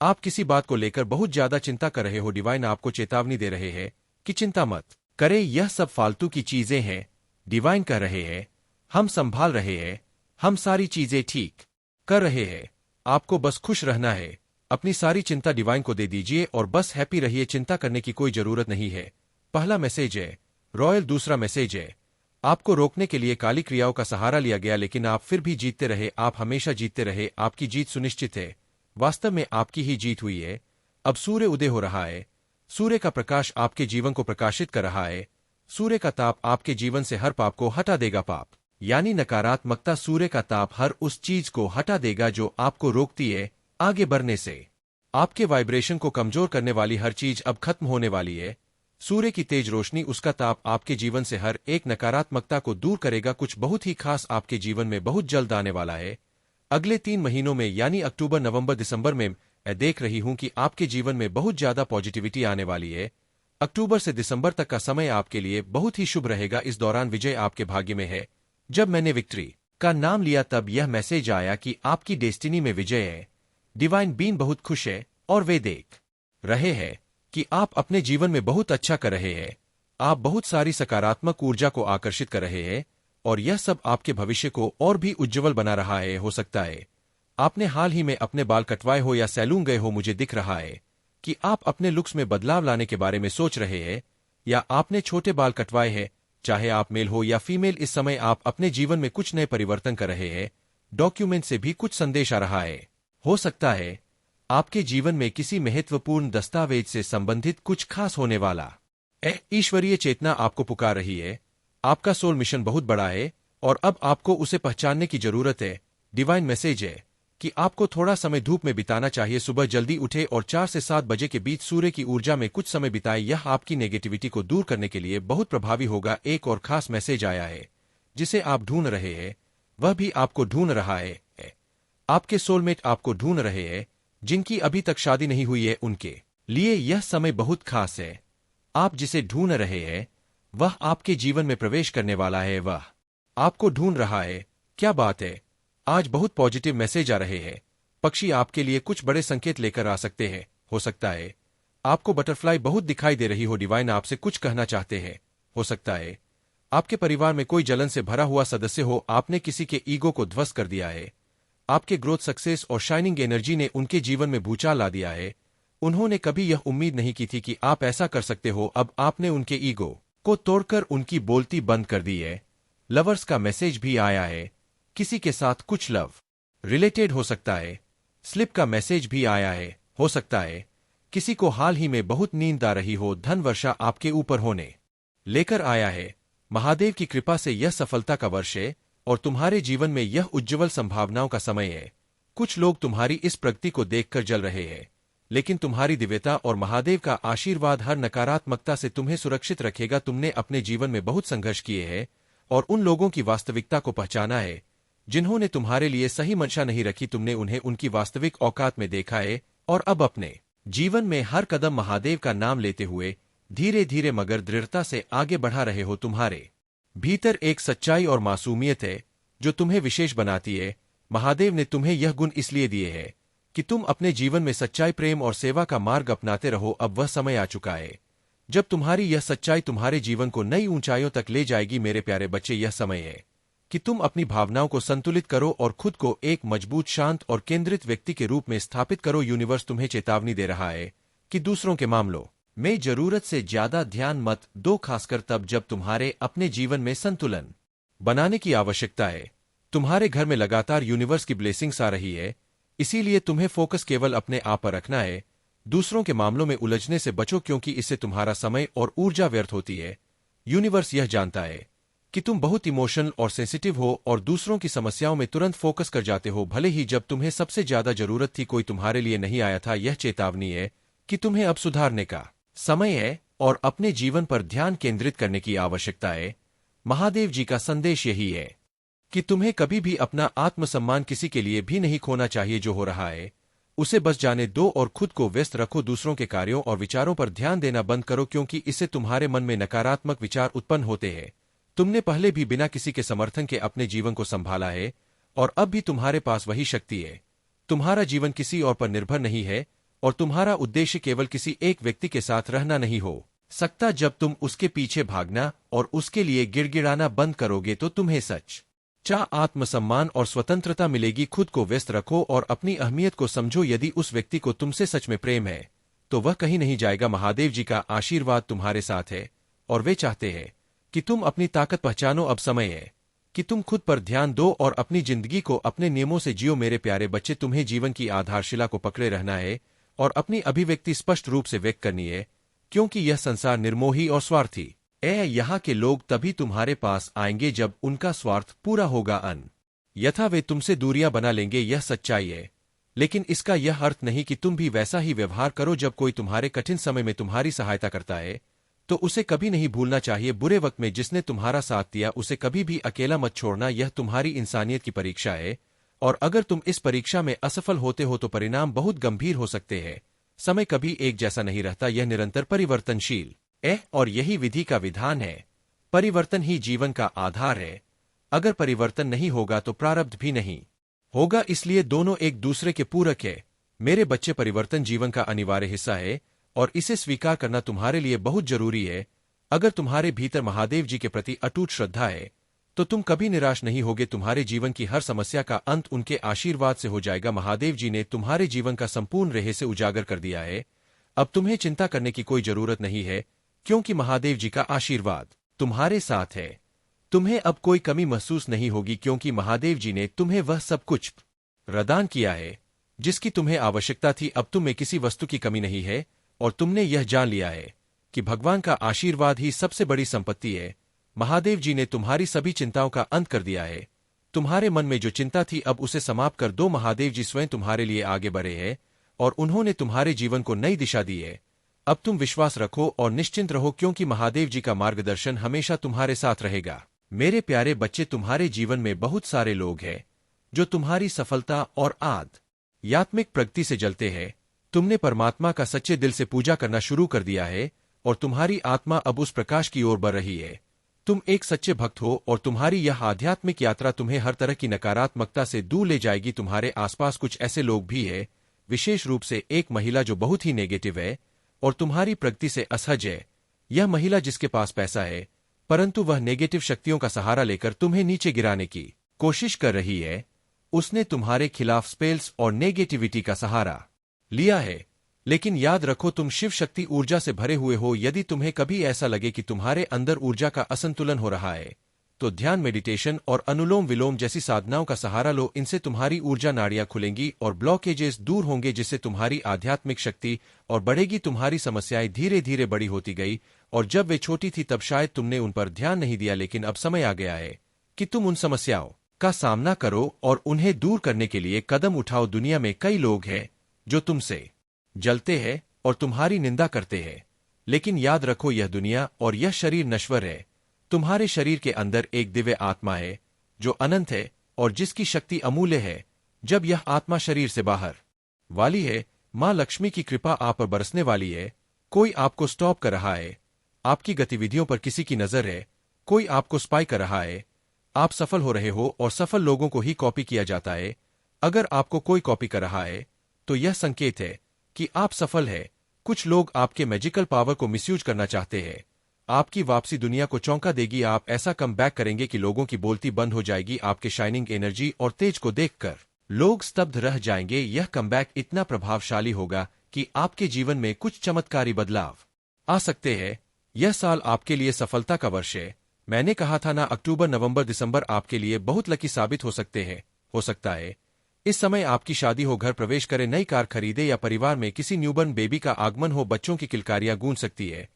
आप किसी बात को लेकर बहुत ज्यादा चिंता कर रहे हो। डिवाइन आपको चेतावनी दे रहे हैं कि चिंता मत करे, यह सब फालतू की चीजें हैं। डिवाइन कह रहे हैं हम संभाल रहे हैं, हम सारी चीजें ठीक कर रहे हैं, आपको बस खुश रहना है। अपनी सारी चिंता डिवाइन को दे दीजिए और बस हैप्पी रहिए, चिंता करने की कोई जरूरत नहीं है। पहला मैसेज है रॉयल। दूसरा मैसेज है आपको रोकने के लिए काली क्रियाओं का सहारा लिया गया, लेकिन आप फिर भी जीतते रहे, आप हमेशा जीतते रहे, आपकी जीत सुनिश्चित है। वास्तव में आपकी ही जीत हुई है। अब सूर्य उदय हो रहा है, सूर्य का प्रकाश आपके जीवन को प्रकाशित कर रहा है। सूर्य का ताप आपके जीवन से हर पाप को हटा देगा। पाप यानी नकारात्मकता, सूर्य का ताप हर उस चीज को हटा देगा जो आपको रोकती है आगे बढ़ने से। आपके वाइब्रेशन को कमजोर करने वाली हर चीज अब खत्म होने वाली है। सूर्य की तेज रोशनी, उसका ताप आपके जीवन से हर एक नकारात्मकता को दूर करेगा। कुछ बहुत ही खास आपके जीवन में बहुत जल्द आने वाला है। अगले 3 महीनों में यानी अक्टूबर, नवंबर, दिसंबर में मैं देख रही हूं कि आपके जीवन में बहुत ज्यादा पॉजिटिविटी आने वाली है। अक्टूबर से दिसंबर तक का समय आपके लिए बहुत ही शुभ रहेगा। इस दौरान विजय आपके भाग्य में है। जब मैंने विक्ट्री का नाम लिया तब यह मैसेज आया कि आपकी डेस्टिनी में विजय है। डिवाइन बीन बहुत खुश है और वे देख रहे हैं कि आप अपने जीवन में बहुत अच्छा कर रहे हैं। आप बहुत सारी सकारात्मक ऊर्जा को आकर्षित कर रहे हैं और यह सब आपके भविष्य को और भी उज्जवल बना रहा है। हो सकता है आपने हाल ही में अपने बाल कटवाए हो या सैलून गए हो। मुझे दिख रहा है कि आप अपने लुक्स में बदलाव लाने के बारे में सोच रहे हैं या आपने छोटे बाल कटवाए हैं। चाहे आप मेल हो या फीमेल, इस समय आप अपने जीवन में कुछ नए परिवर्तन कर रहे हैं। डॉक्यूमेंट से भी कुछ संदेश आ रहा है। हो सकता है आपके जीवन में किसी महत्वपूर्ण दस्तावेज से संबंधित कुछ खास होने वाला ईश्वरीय चेतना आपको पुकार रही है। आपका सोल मिशन बहुत बड़ा है और अब आपको उसे पहचानने की जरूरत है। डिवाइन मैसेज है कि आपको थोड़ा समय धूप में बिताना चाहिए। सुबह जल्दी उठे और 4 से 7 बजे के बीच सूर्य की ऊर्जा में कुछ समय बिताएं। यह आपकी नेगेटिविटी को दूर करने के लिए बहुत प्रभावी होगा। एक और खास मैसेज आया है जिसे आप ढूंढ रहे हैं, वह भी आपको ढूंढ रहा है। आपके सोलमेट आपको ढूंढ रहे हैं। जिनकी अभी तक शादी नहीं हुई है उनके लिए यह समय बहुत खास है। आप जिसे ढूंढ रहे हैं वह आपके जीवन में प्रवेश करने वाला है, वह आपको ढूंढ रहा है। क्या बात है, आज बहुत पॉजिटिव मैसेज आ रहे हैं। पक्षी आपके लिए कुछ बड़े संकेत लेकर आ सकते हैं। हो सकता है आपको बटरफ्लाई बहुत दिखाई दे रही हो। डिवाइन आपसे कुछ कहना चाहते हैं। हो सकता है आपके परिवार में कोई जलन से भरा हुआ सदस्य हो। आपने किसी के ईगो को ध्वस्त कर दिया है। आपके ग्रोथ, सक्सेस और शाइनिंग एनर्जी ने उनके जीवन में भूचाल ला दिया है। उन्होंने कभी यह उम्मीद नहीं की थी कि आप ऐसा कर सकते हो। अब आपने उनके ईगो को तोड़कर उनकी बोलती बंद कर दी है। लवर्स का मैसेज भी आया है, किसी के साथ कुछ लव रिलेटेड हो सकता है। स्लिप का मैसेज भी आया है, हो सकता है किसी को हाल ही में बहुत नींद आ रही हो। धन वर्षा आपके ऊपर होने लेकर आया है। महादेव की कृपा से यह सफलता का वर्ष है और तुम्हारे जीवन में यह उज्ज्वल संभावनाओं का समय है। कुछ लोग तुम्हारी इस प्रगति को देखकर जल रहे हैं, लेकिन तुम्हारी दिव्यता और महादेव का आशीर्वाद हर नकारात्मकता से तुम्हें सुरक्षित रखेगा। तुमने अपने जीवन में बहुत संघर्ष किए हैं और उन लोगों की वास्तविकता को पहचाना है जिन्होंने तुम्हारे लिए सही मंशा नहीं रखी। तुमने उन्हें उनकी वास्तविक औकात में देखा है और अब अपने जीवन में हर कदम महादेव का नाम लेते हुए धीरे धीरे मगर दृढ़ता से आगे बढ़ा रहे हो। तुम्हारे भीतर एक सच्चाई और मासूमियत है जो तुम्हें विशेष बनाती है। महादेव ने तुम्हें यह गुण इसलिए दिए हैं कि तुम अपने जीवन में सच्चाई, प्रेम और सेवा का मार्ग अपनाते रहो। अब वह समय आ चुका है जब तुम्हारी यह सच्चाई तुम्हारे जीवन को नई ऊंचाइयों तक ले जाएगी। मेरे प्यारे बच्चे, यह समय है कि तुम अपनी भावनाओं को संतुलित करो और खुद को एक मजबूत, शांत और केंद्रित व्यक्ति के रूप में स्थापित करो। यूनिवर्स तुम्हें चेतावनी दे रहा है कि दूसरों के मामलों में जरूरत से ज्यादा ध्यान मत दो, खासकर तब जब तुम्हारे अपने जीवन में संतुलन बनाने की आवश्यकता है। तुम्हारे घर में लगातार यूनिवर्स की ब्लेसिंग्स आ रही है, इसीलिए तुम्हें फोकस केवल अपने आप पर रखना है। दूसरों के मामलों में उलझने से बचो क्योंकि इससे तुम्हारा समय और ऊर्जा व्यर्थ होती है। यूनिवर्स यह जानता है कि तुम बहुत इमोशनल और सेंसिटिव हो और दूसरों की समस्याओं में तुरंत फोकस कर जाते हो, भले ही जब तुम्हें सबसे ज्यादा जरूरत थी कोई तुम्हारे लिए नहीं आया था। यह चेतावनी है कि तुम्हें अब सुधारने का समय है और अपने जीवन पर ध्यान केंद्रित करने की आवश्यकता है। महादेव जी का संदेश यही है कि तुम्हें कभी भी अपना आत्मसम्मान किसी के लिए भी नहीं खोना चाहिए। जो हो रहा है उसे बस जाने दो और खुद को व्यस्त रखो। दूसरों के कार्यों और विचारों पर ध्यान देना बंद करो क्योंकि इससे तुम्हारे मन में नकारात्मक विचार उत्पन्न होते हैं। तुमने पहले भी बिना किसी के समर्थन के अपने जीवन को संभाला है और अब भी तुम्हारे पास वही शक्ति है। तुम्हारा जीवन किसी और पर निर्भर नहीं है और तुम्हारा उद्देश्य केवल किसी एक व्यक्ति के साथ रहना नहीं हो सकता। जब तुम उसके पीछे भागना और उसके लिए गिड़गिड़ाना बंद करोगे तो तुम्हें सच आत्मसम्मान और स्वतंत्रता मिलेगी। खुद को व्यस्त रखो और अपनी अहमियत को समझो। यदि उस व्यक्ति को तुमसे सच में प्रेम है तो वह कहीं नहीं जाएगा। महादेव जी का आशीर्वाद तुम्हारे साथ है और वे चाहते हैं कि तुम अपनी ताकत पहचानो। अब समय है कि तुम खुद पर ध्यान दो और अपनी जिंदगी को अपने नियमों से जियो। मेरे प्यारे बच्चे, तुम्हें जीवन की आधारशिला को पकड़े रहना है और अपनी अभिव्यक्ति स्पष्ट रूप से व्यक्त करनी है, क्योंकि यह संसार निर्मोही और स्वार्थी यहाँ के लोग तभी तुम्हारे पास आएंगे जब उनका स्वार्थ पूरा होगा। यथा वे तुमसे दूरियां बना लेंगे, यह सच्चाई है। लेकिन इसका यह अर्थ नहीं कि तुम भी वैसा ही व्यवहार करो। जब कोई तुम्हारे कठिन समय में तुम्हारी सहायता करता है तो उसे कभी नहीं भूलना चाहिए। बुरे वक्त में जिसने तुम्हारा साथ दिया उसे कभी भी अकेला मत छोड़ना। यह तुम्हारी इंसानियत की परीक्षा है और अगर तुम इस परीक्षा में असफल होते हो तो परिणाम बहुत गंभीर हो सकते हैं। समय कभी एक जैसा नहीं रहता, यह निरंतर परिवर्तनशील और यही विधि का विधान है। परिवर्तन ही जीवन का आधार है। अगर परिवर्तन नहीं होगा तो प्रारब्ध भी नहीं होगा, इसलिए दोनों एक दूसरे के पूरक है। मेरे बच्चे, परिवर्तन जीवन का अनिवार्य हिस्सा है और इसे स्वीकार करना तुम्हारे लिए बहुत जरूरी है। अगर तुम्हारे भीतर महादेव जी के प्रति अटूट श्रद्धा है तो तुम कभी निराश नहीं होगे। तुम्हारे जीवन की हर समस्या का अंत उनके आशीर्वाद से हो जाएगा। महादेव जी ने तुम्हारे जीवन का संपूर्ण रहस्य उजागर कर दिया है। अब तुम्हें चिंता करने की कोई जरूरत नहीं है, क्योंकि महादेव जी का आशीर्वाद तुम्हारे साथ है। तुम्हें अब कोई कमी महसूस नहीं होगी, क्योंकि महादेव जी ने तुम्हें वह सब कुछ प्रदान किया है जिसकी तुम्हें आवश्यकता थी। अब तुम में किसी वस्तु की कमी नहीं है और तुमने यह जान लिया है कि भगवान का आशीर्वाद ही सबसे बड़ी संपत्ति है। महादेव जी ने तुम्हारी सभी चिंताओं का अंत कर दिया है। तुम्हारे मन में जो चिंता थी अब उसे समाप्त कर दो। महादेव जी स्वयं तुम्हारे लिए आगे बढ़े हैं और उन्होंने तुम्हारे जीवन को नई दिशा दी है। अब तुम विश्वास रखो और निश्चिंत रहो, क्योंकि महादेव जी का मार्गदर्शन हमेशा तुम्हारे साथ रहेगा। मेरे प्यारे बच्चे, तुम्हारे जीवन में बहुत सारे लोग हैं जो तुम्हारी सफलता और आध्यात्मिक प्रगति से जलते हैं। तुमने परमात्मा का सच्चे दिल से पूजा करना शुरू कर दिया है और तुम्हारी आत्मा अब उस प्रकाश की ओर बढ़ रही है। तुम एक सच्चे भक्त हो और तुम्हारी यह आध्यात्मिक यात्रा तुम्हें हर तरह की नकारात्मकता से दूर ले जाएगी। तुम्हारे आसपास कुछ ऐसे लोग भी हैं, विशेष रूप से एक महिला जो बहुत ही नेगेटिव है और तुम्हारी प्रगति से असहज है। यह महिला जिसके पास पैसा है परंतु वह नेगेटिव शक्तियों का सहारा लेकर तुम्हें नीचे गिराने की कोशिश कर रही है। उसने तुम्हारे खिलाफ स्पेल्स और नेगेटिविटी का सहारा लिया है। लेकिन याद रखो, तुम शिव शक्ति ऊर्जा से भरे हुए हो। यदि तुम्हें कभी ऐसा लगे कि तुम्हारे अंदर ऊर्जा का असंतुलन हो रहा है तो ध्यान, मेडिटेशन और अनुलोम विलोम जैसी साधनाओं का सहारा लो। इनसे तुम्हारी ऊर्जा नाड़ियां खुलेंगी और ब्लॉकेजेस दूर होंगे, जिससे तुम्हारी आध्यात्मिक शक्ति और बढ़ेगी। तुम्हारी समस्याएं धीरे धीरे बड़ी होती गई और जब वे छोटी थी तब शायद तुमने उन पर ध्यान नहीं दिया, लेकिन अब समय आ गया है कि तुम उन समस्याओं का सामना करो और उन्हें दूर करने के लिए कदम उठाओ। दुनिया में कई लोग हैं जो तुमसे जलते हैं और तुम्हारी निंदा करते हैं, लेकिन याद रखो, यह दुनिया और यह शरीर नश्वर है। तुम्हारे शरीर के अंदर एक दिव्य आत्मा है जो अनंत है और जिसकी शक्ति अमूल्य है। जब यह आत्मा शरीर से बाहर वाली है, मां लक्ष्मी की कृपा आप पर बरसने वाली है। कोई आपको स्टॉप कर रहा है, आपकी गतिविधियों पर किसी की नजर है, कोई आपको स्पाई कर रहा है। आप सफल हो रहे हो और सफल लोगों को ही कॉपी किया जाता है। अगर आपको कोई कॉपी कर रहा है तो यह संकेत है कि आप सफल है। कुछ लोग आपके मैजिकल पावर को मिसयूज करना चाहते हैं। आपकी वापसी दुनिया को चौंका देगी। आप ऐसा कम बैक करेंगे कि लोगों की बोलती बंद हो जाएगी। आपके शाइनिंग एनर्जी और तेज को देखकर लोग स्तब्ध रह जाएंगे। यह कमबैक इतना प्रभावशाली होगा कि आपके जीवन में कुछ चमत्कारी बदलाव आ सकते हैं। यह साल आपके लिए सफलता का वर्ष है। मैंने कहा था ना, अक्टूबर, नवंबर, दिसंबर आपके लिए बहुत लकी साबित हो सकता है। इस समय आपकी शादी हो, घर प्रवेश करे, नई कार खरीदे या परिवार में किसी न्यूबर्न बेबी का आगमन हो। बच्चों की किलकारियां गूंज सकती है।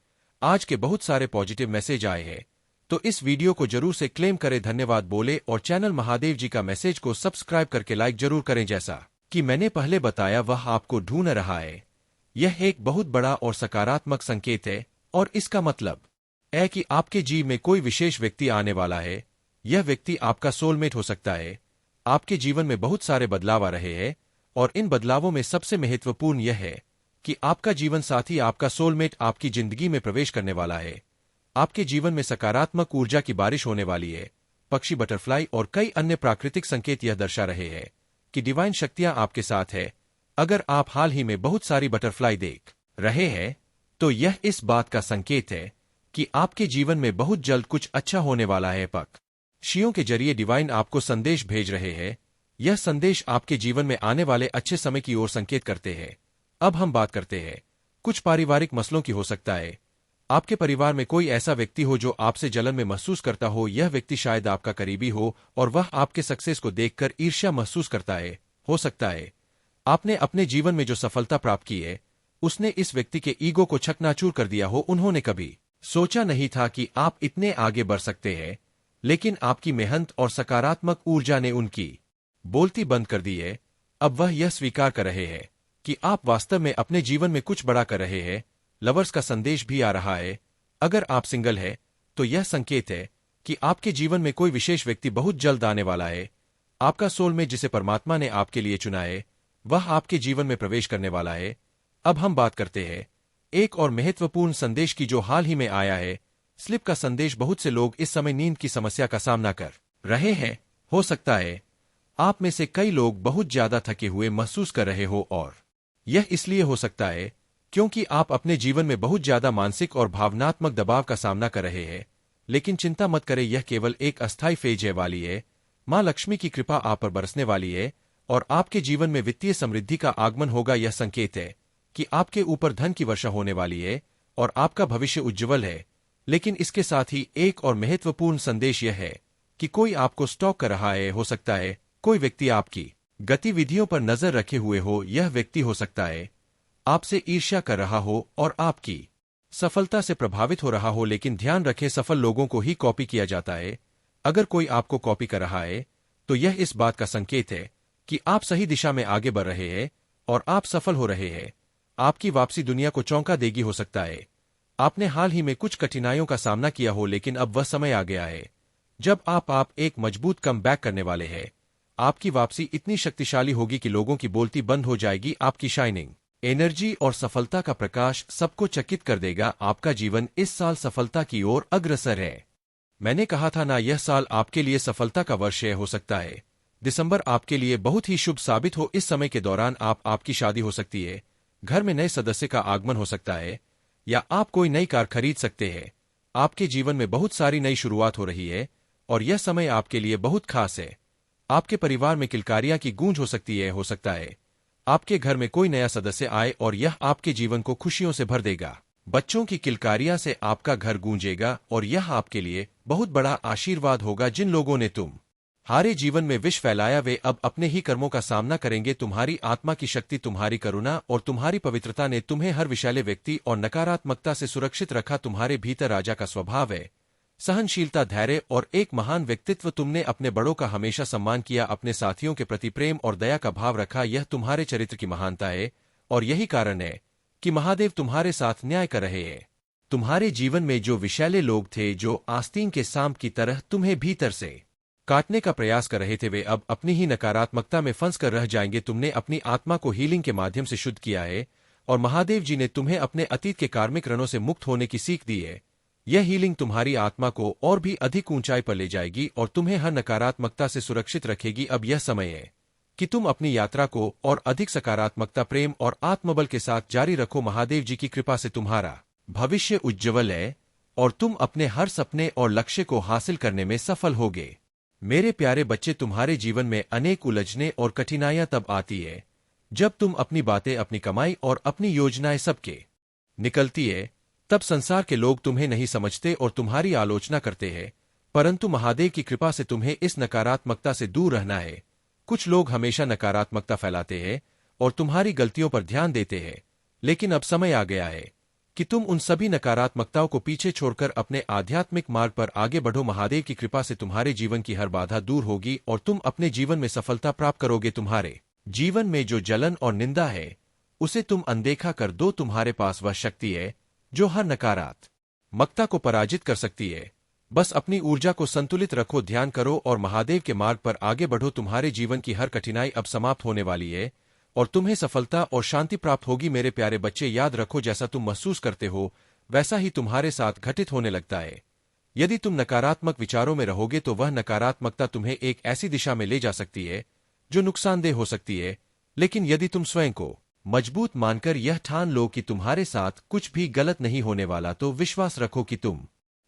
आज के बहुत सारे पॉजिटिव मैसेज आए हैं, तो इस वीडियो को जरूर से क्लेम करें, धन्यवाद बोले और चैनल महादेव जी का मैसेज को सब्सक्राइब करके लाइक जरूर करें। जैसा कि मैंने पहले बताया, वह आपको ढूंढ रहा है। यह एक बहुत बड़ा और सकारात्मक संकेत है और इसका मतलब है कि आपके जीवन में कोई विशेष व्यक्ति आने वाला है। यह व्यक्ति आपका सोलमेट हो सकता है। आपके जीवन में बहुत सारे बदलाव आ रहे हैं और इन बदलावों में सबसे महत्वपूर्ण यह है कि आपका जीवन साथी, आपका सोलमेट आपकी जिंदगी में प्रवेश करने वाला है। आपके जीवन में सकारात्मक ऊर्जा की बारिश होने वाली है। पक्षी, बटरफ्लाई और कई अन्य प्राकृतिक संकेत यह दर्शा रहे हैं कि डिवाइन शक्तियां आपके साथ है। अगर आप हाल ही में बहुत सारी बटरफ्लाई देख रहे हैं, तो यह इस बात का संकेत है कि आपके जीवन में बहुत जल्द कुछ अच्छा होने वाला है। पक्षियों के जरिए डिवाइन आपको संदेश भेज रहे हैं। यह संदेश आपके जीवन में आने वाले अच्छे समय की ओर संकेत करते हैं। अब हम बात करते हैं कुछ पारिवारिक मसलों की। हो सकता है आपके परिवार में कोई ऐसा व्यक्ति हो जो आपसे जलन में महसूस करता हो। यह व्यक्ति शायद आपका करीबी हो और वह आपके सक्सेस को देखकर ईर्ष्या महसूस करता है। हो सकता है आपने अपने जीवन में जो सफलता प्राप्त की है, उसने इस व्यक्ति के ईगो को चकनाचूर कर दिया हो। उन्होंने कभी सोचा नहीं था कि आप इतने आगे बढ़ सकते हैं, लेकिन आपकी मेहनत और सकारात्मक ऊर्जा ने उनकी बोलती बंद कर दी है। अब वह यह स्वीकार कर रहे हैं कि आप वास्तव में अपने जीवन में कुछ बड़ा कर रहे हैं। लवर्स का संदेश भी आ रहा है। अगर आप सिंगल है तो यह संकेत है कि आपके जीवन में कोई विशेष व्यक्ति बहुत जल्द आने वाला है। आपका सोलमेट, जिसे परमात्मा ने आपके लिए चुना है, वह आपके जीवन में प्रवेश करने वाला है। अब हम बात करते हैं एक और महत्वपूर्ण संदेश की जो हाल ही में आया है। स्लिप का संदेश। बहुत से लोग इस समय नींद की समस्या का सामना कर रहे हैं। हो सकता है आप में से कई लोग बहुत ज्यादा थके हुए महसूस कर रहे हो, और यह इसलिए हो सकता है क्योंकि आप अपने जीवन में बहुत ज्यादा मानसिक और भावनात्मक दबाव का सामना कर रहे हैं। लेकिन चिंता मत करें, यह केवल एक अस्थायी फेज है वाली है। मां लक्ष्मी की कृपा आप पर बरसने वाली है और आपके जीवन में वित्तीय समृद्धि का आगमन होगा। यह संकेत है कि आपके ऊपर धन की वर्षा होने वाली है और आपका भविष्य उज्ज्वल है। लेकिन इसके साथ ही एक और महत्वपूर्ण संदेश यह है कि कोई आपको स्टॉक कर रहा है। हो सकता है कोई व्यक्ति आपकी गतिविधियों पर नजर रखे हुए हो। यह व्यक्ति हो सकता है आपसे ईर्ष्या कर रहा हो और आपकी सफलता से प्रभावित हो रहा हो। लेकिन ध्यान रखें, सफल लोगों को ही कॉपी किया जाता है। अगर कोई आपको कॉपी कर रहा है तो यह इस बात का संकेत है कि आप सही दिशा में आगे बढ़ रहे हैं और आप सफल हो रहे हैं। आपकी वापसी दुनिया को चौंका देगी। हो सकता है आपने हाल ही में कुछ कठिनाइयों का सामना किया हो, लेकिन अब वह समय आ गया है जब आप एक मजबूत कम बैक करने वाले हैं। आपकी वापसी इतनी शक्तिशाली होगी कि लोगों की बोलती बंद हो जाएगी। आपकी शाइनिंग एनर्जी और सफलता का प्रकाश सबको चकित कर देगा। आपका जीवन इस साल सफलता की ओर अग्रसर है। मैंने कहा था ना, यह साल आपके लिए सफलता का वर्ष है। हो सकता है दिसंबर आपके लिए बहुत ही शुभ साबित हो। इस समय के दौरान आपकी शादी हो सकती है, घर में नए सदस्य का आगमन हो सकता है, या आप कोई नई कार खरीद सकते हैं। आपके जीवन में बहुत सारी नई शुरुआत हो रही है और यह समय आपके लिए बहुत खास है। आपके परिवार में किलकारियां की गूंज हो सकती है। हो सकता है आपके घर में कोई नया सदस्य आए और यह आपके जीवन को खुशियों से भर देगा। बच्चों की किलकारियां से आपका घर गूंजेगा और यह आपके लिए बहुत बड़ा आशीर्वाद होगा। जिन लोगों ने तुम्हारे जीवन में विष फैलाया, वे अब अपने ही कर्मों का सामना करेंगे। तुम्हारी आत्मा की शक्ति, तुम्हारी करुणा और तुम्हारी पवित्रता ने तुम्हें हर विषैले व्यक्ति और नकारात्मकता से सुरक्षित रखा। तुम्हारे भीतर राजा का स्वभाव है, सहनशीलता, धैर्य और एक महान व्यक्तित्व। तुमने अपने बड़ों का हमेशा सम्मान किया, अपने साथियों के प्रति प्रेम और दया का भाव रखा। यह तुम्हारे चरित्र की महानता है और यही कारण है कि महादेव तुम्हारे साथ न्याय कर रहे हैं। तुम्हारे जीवन में जो विषैले लोग थे, जो आस्तीन के सांप की तरह तुम्हें भीतर से काटने का प्रयास कर रहे थे, वे अब अपनी ही नकारात्मकता में फंस कर रह जाएंगे। तुमने अपनी आत्मा को हीलिंग के माध्यम से शुद्ध किया है और महादेव जी ने तुम्हें अपने अतीत के कार्मिक रणों से मुक्त होने की सीख दी है। यह हीलिंग तुम्हारी आत्मा को और भी अधिक ऊंचाई पर ले जाएगी और तुम्हें हर नकारात्मकता से सुरक्षित रखेगी। अब यह समय है कि तुम अपनी यात्रा को और अधिक सकारात्मकता, प्रेम और आत्मबल के साथ जारी रखो। महादेव जी की कृपा से तुम्हारा भविष्य उज्ज्वल है और तुम अपने हर सपने और लक्ष्य को हासिल करने में सफल होगे। मेरे प्यारे बच्चे, तुम्हारे जीवन में अनेक उलझने और कठिनाइयां तब आती है जब तुम अपनी बातें, अपनी कमाई और अपनी योजनाएं सबके निकलती है। तब संसार के लोग तुम्हें नहीं समझते और तुम्हारी आलोचना करते हैं, परंतु महादेव की कृपा से तुम्हें इस नकारात्मकता से दूर रहना है। कुछ लोग हमेशा नकारात्मकता फैलाते हैं और तुम्हारी गलतियों पर ध्यान देते हैं, लेकिन अब समय आ गया है कि तुम उन सभी नकारात्मकताओं को पीछे छोड़कर अपने आध्यात्मिक मार्ग पर आगे बढ़ो। महादेव की कृपा से तुम्हारे जीवन की हर बाधा दूर होगी और तुम अपने जीवन में सफलता प्राप्त करोगे। तुम्हारे जीवन में जो जलन और निंदा है, उसे तुम अनदेखा कर दो। तुम्हारे पास वह शक्ति है जो हर नकारात्मकता को पराजित कर सकती है। बस अपनी ऊर्जा को संतुलित रखो, ध्यान करो और महादेव के मार्ग पर आगे बढ़ो। तुम्हारे जीवन की हर कठिनाई अब समाप्त होने वाली है और तुम्हें सफलता और शांति प्राप्त होगी। मेरे प्यारे बच्चे, याद रखो, जैसा तुम महसूस करते हो वैसा ही तुम्हारे साथ घटित होने लगता है। यदि तुम नकारात्मक विचारों में रहोगे तो वह नकारात्मकता तुम्हें एक ऐसी दिशा में ले जा सकती है जो नुकसानदेह हो सकती है। लेकिन यदि तुम स्वयं को मजबूत मानकर यह ठान लो कि तुम्हारे साथ कुछ भी गलत नहीं होने वाला, तो विश्वास रखो कि तुम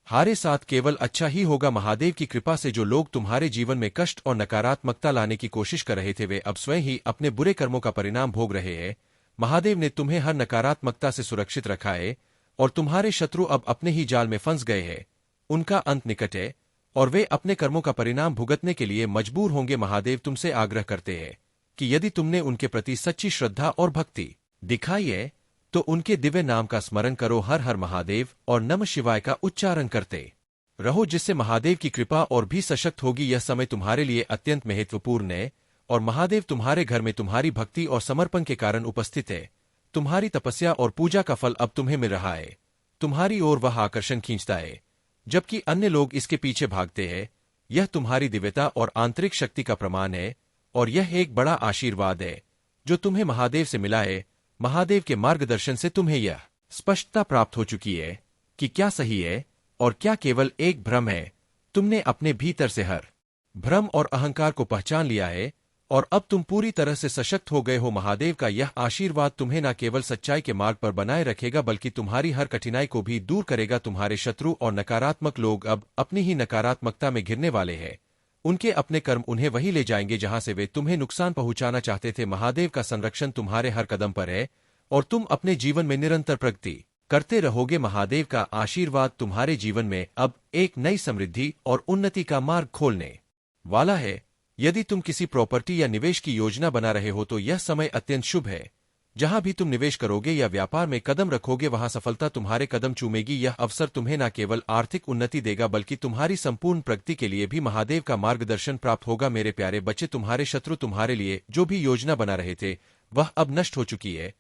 हारे साथ केवल अच्छा ही होगा। महादेव की कृपा से जो लोग तुम्हारे जीवन में कष्ट और नकारात्मकता लाने की कोशिश कर रहे थे, वे अब स्वयं ही अपने बुरे कर्मों का परिणाम भोग रहे हैं। महादेव ने तुम्हें हर नकारात्मकता से सुरक्षित रखा है और तुम्हारे शत्रु अब अपने ही जाल में फंस गए हैं। उनका अंत निकट है और वे अपने कर्मों का परिणाम भुगतने के लिए मजबूर होंगे। महादेव तुमसे आग्रह करते हैं कि यदि तुमने उनके प्रति सच्ची श्रद्धा और भक्ति दिखाई है तो उनके दिव्य नाम का स्मरण करो, हर हर महादेव और नमः शिवाय का उच्चारण करते रहो, जिससे महादेव की कृपा और भी सशक्त होगी। यह समय तुम्हारे लिए अत्यंत महत्वपूर्ण है और महादेव तुम्हारे घर में तुम्हारी भक्ति और समर्पण के कारण उपस्थित है। तुम्हारी तपस्या और पूजा का फल अब तुम्हें मिल रहा है। तुम्हारी ओर वह आकर्षण खींचता है जबकि अन्य लोग इसके पीछे भागते हैं। यह तुम्हारी दिव्यता और आंतरिक शक्ति का प्रमाण है और यह एक बड़ा आशीर्वाद है जो तुम्हें महादेव से मिला है। महादेव के मार्गदर्शन से तुम्हें यह स्पष्टता प्राप्त हो चुकी है कि क्या सही है और क्या केवल एक भ्रम है। तुमने अपने भीतर से हर भ्रम और अहंकार को पहचान लिया है और अब तुम पूरी तरह से सशक्त हो गए हो। महादेव का यह आशीर्वाद तुम्हें न केवल सच्चाई के मार्ग पर बनाए रखेगा बल्कि तुम्हारी हर कठिनाई को भी दूर करेगा। तुम्हारे शत्रु और नकारात्मक लोग अब अपनी ही नकारात्मकता में घिरने वाले हैं। उनके अपने कर्म उन्हें वही ले जाएंगे जहां से वे तुम्हें नुकसान पहुंचाना चाहते थे। महादेव का संरक्षण तुम्हारे हर कदम पर है और तुम अपने जीवन में निरंतर प्रगति करते रहोगे। महादेव का आशीर्वाद तुम्हारे जीवन में अब एक नई समृद्धि और उन्नति का मार्ग खोलने वाला है। यदि तुम किसी प्रॉपर्टी या निवेश की योजना बना रहे हो तो यह समय अत्यंत शुभ है। जहां भी तुम निवेश करोगे या व्यापार में कदम रखोगे वहां सफलता तुम्हारे कदम चूमेगी। यह अवसर तुम्हें न केवल आर्थिक उन्नति देगा बल्कि तुम्हारी संपूर्ण प्रगति के लिए भी महादेव का मार्गदर्शन प्राप्त होगा। मेरे प्यारे बच्चे, तुम्हारे शत्रु तुम्हारे लिए जो भी योजना बना रहे थे वह अब नष्ट हो चुकी है।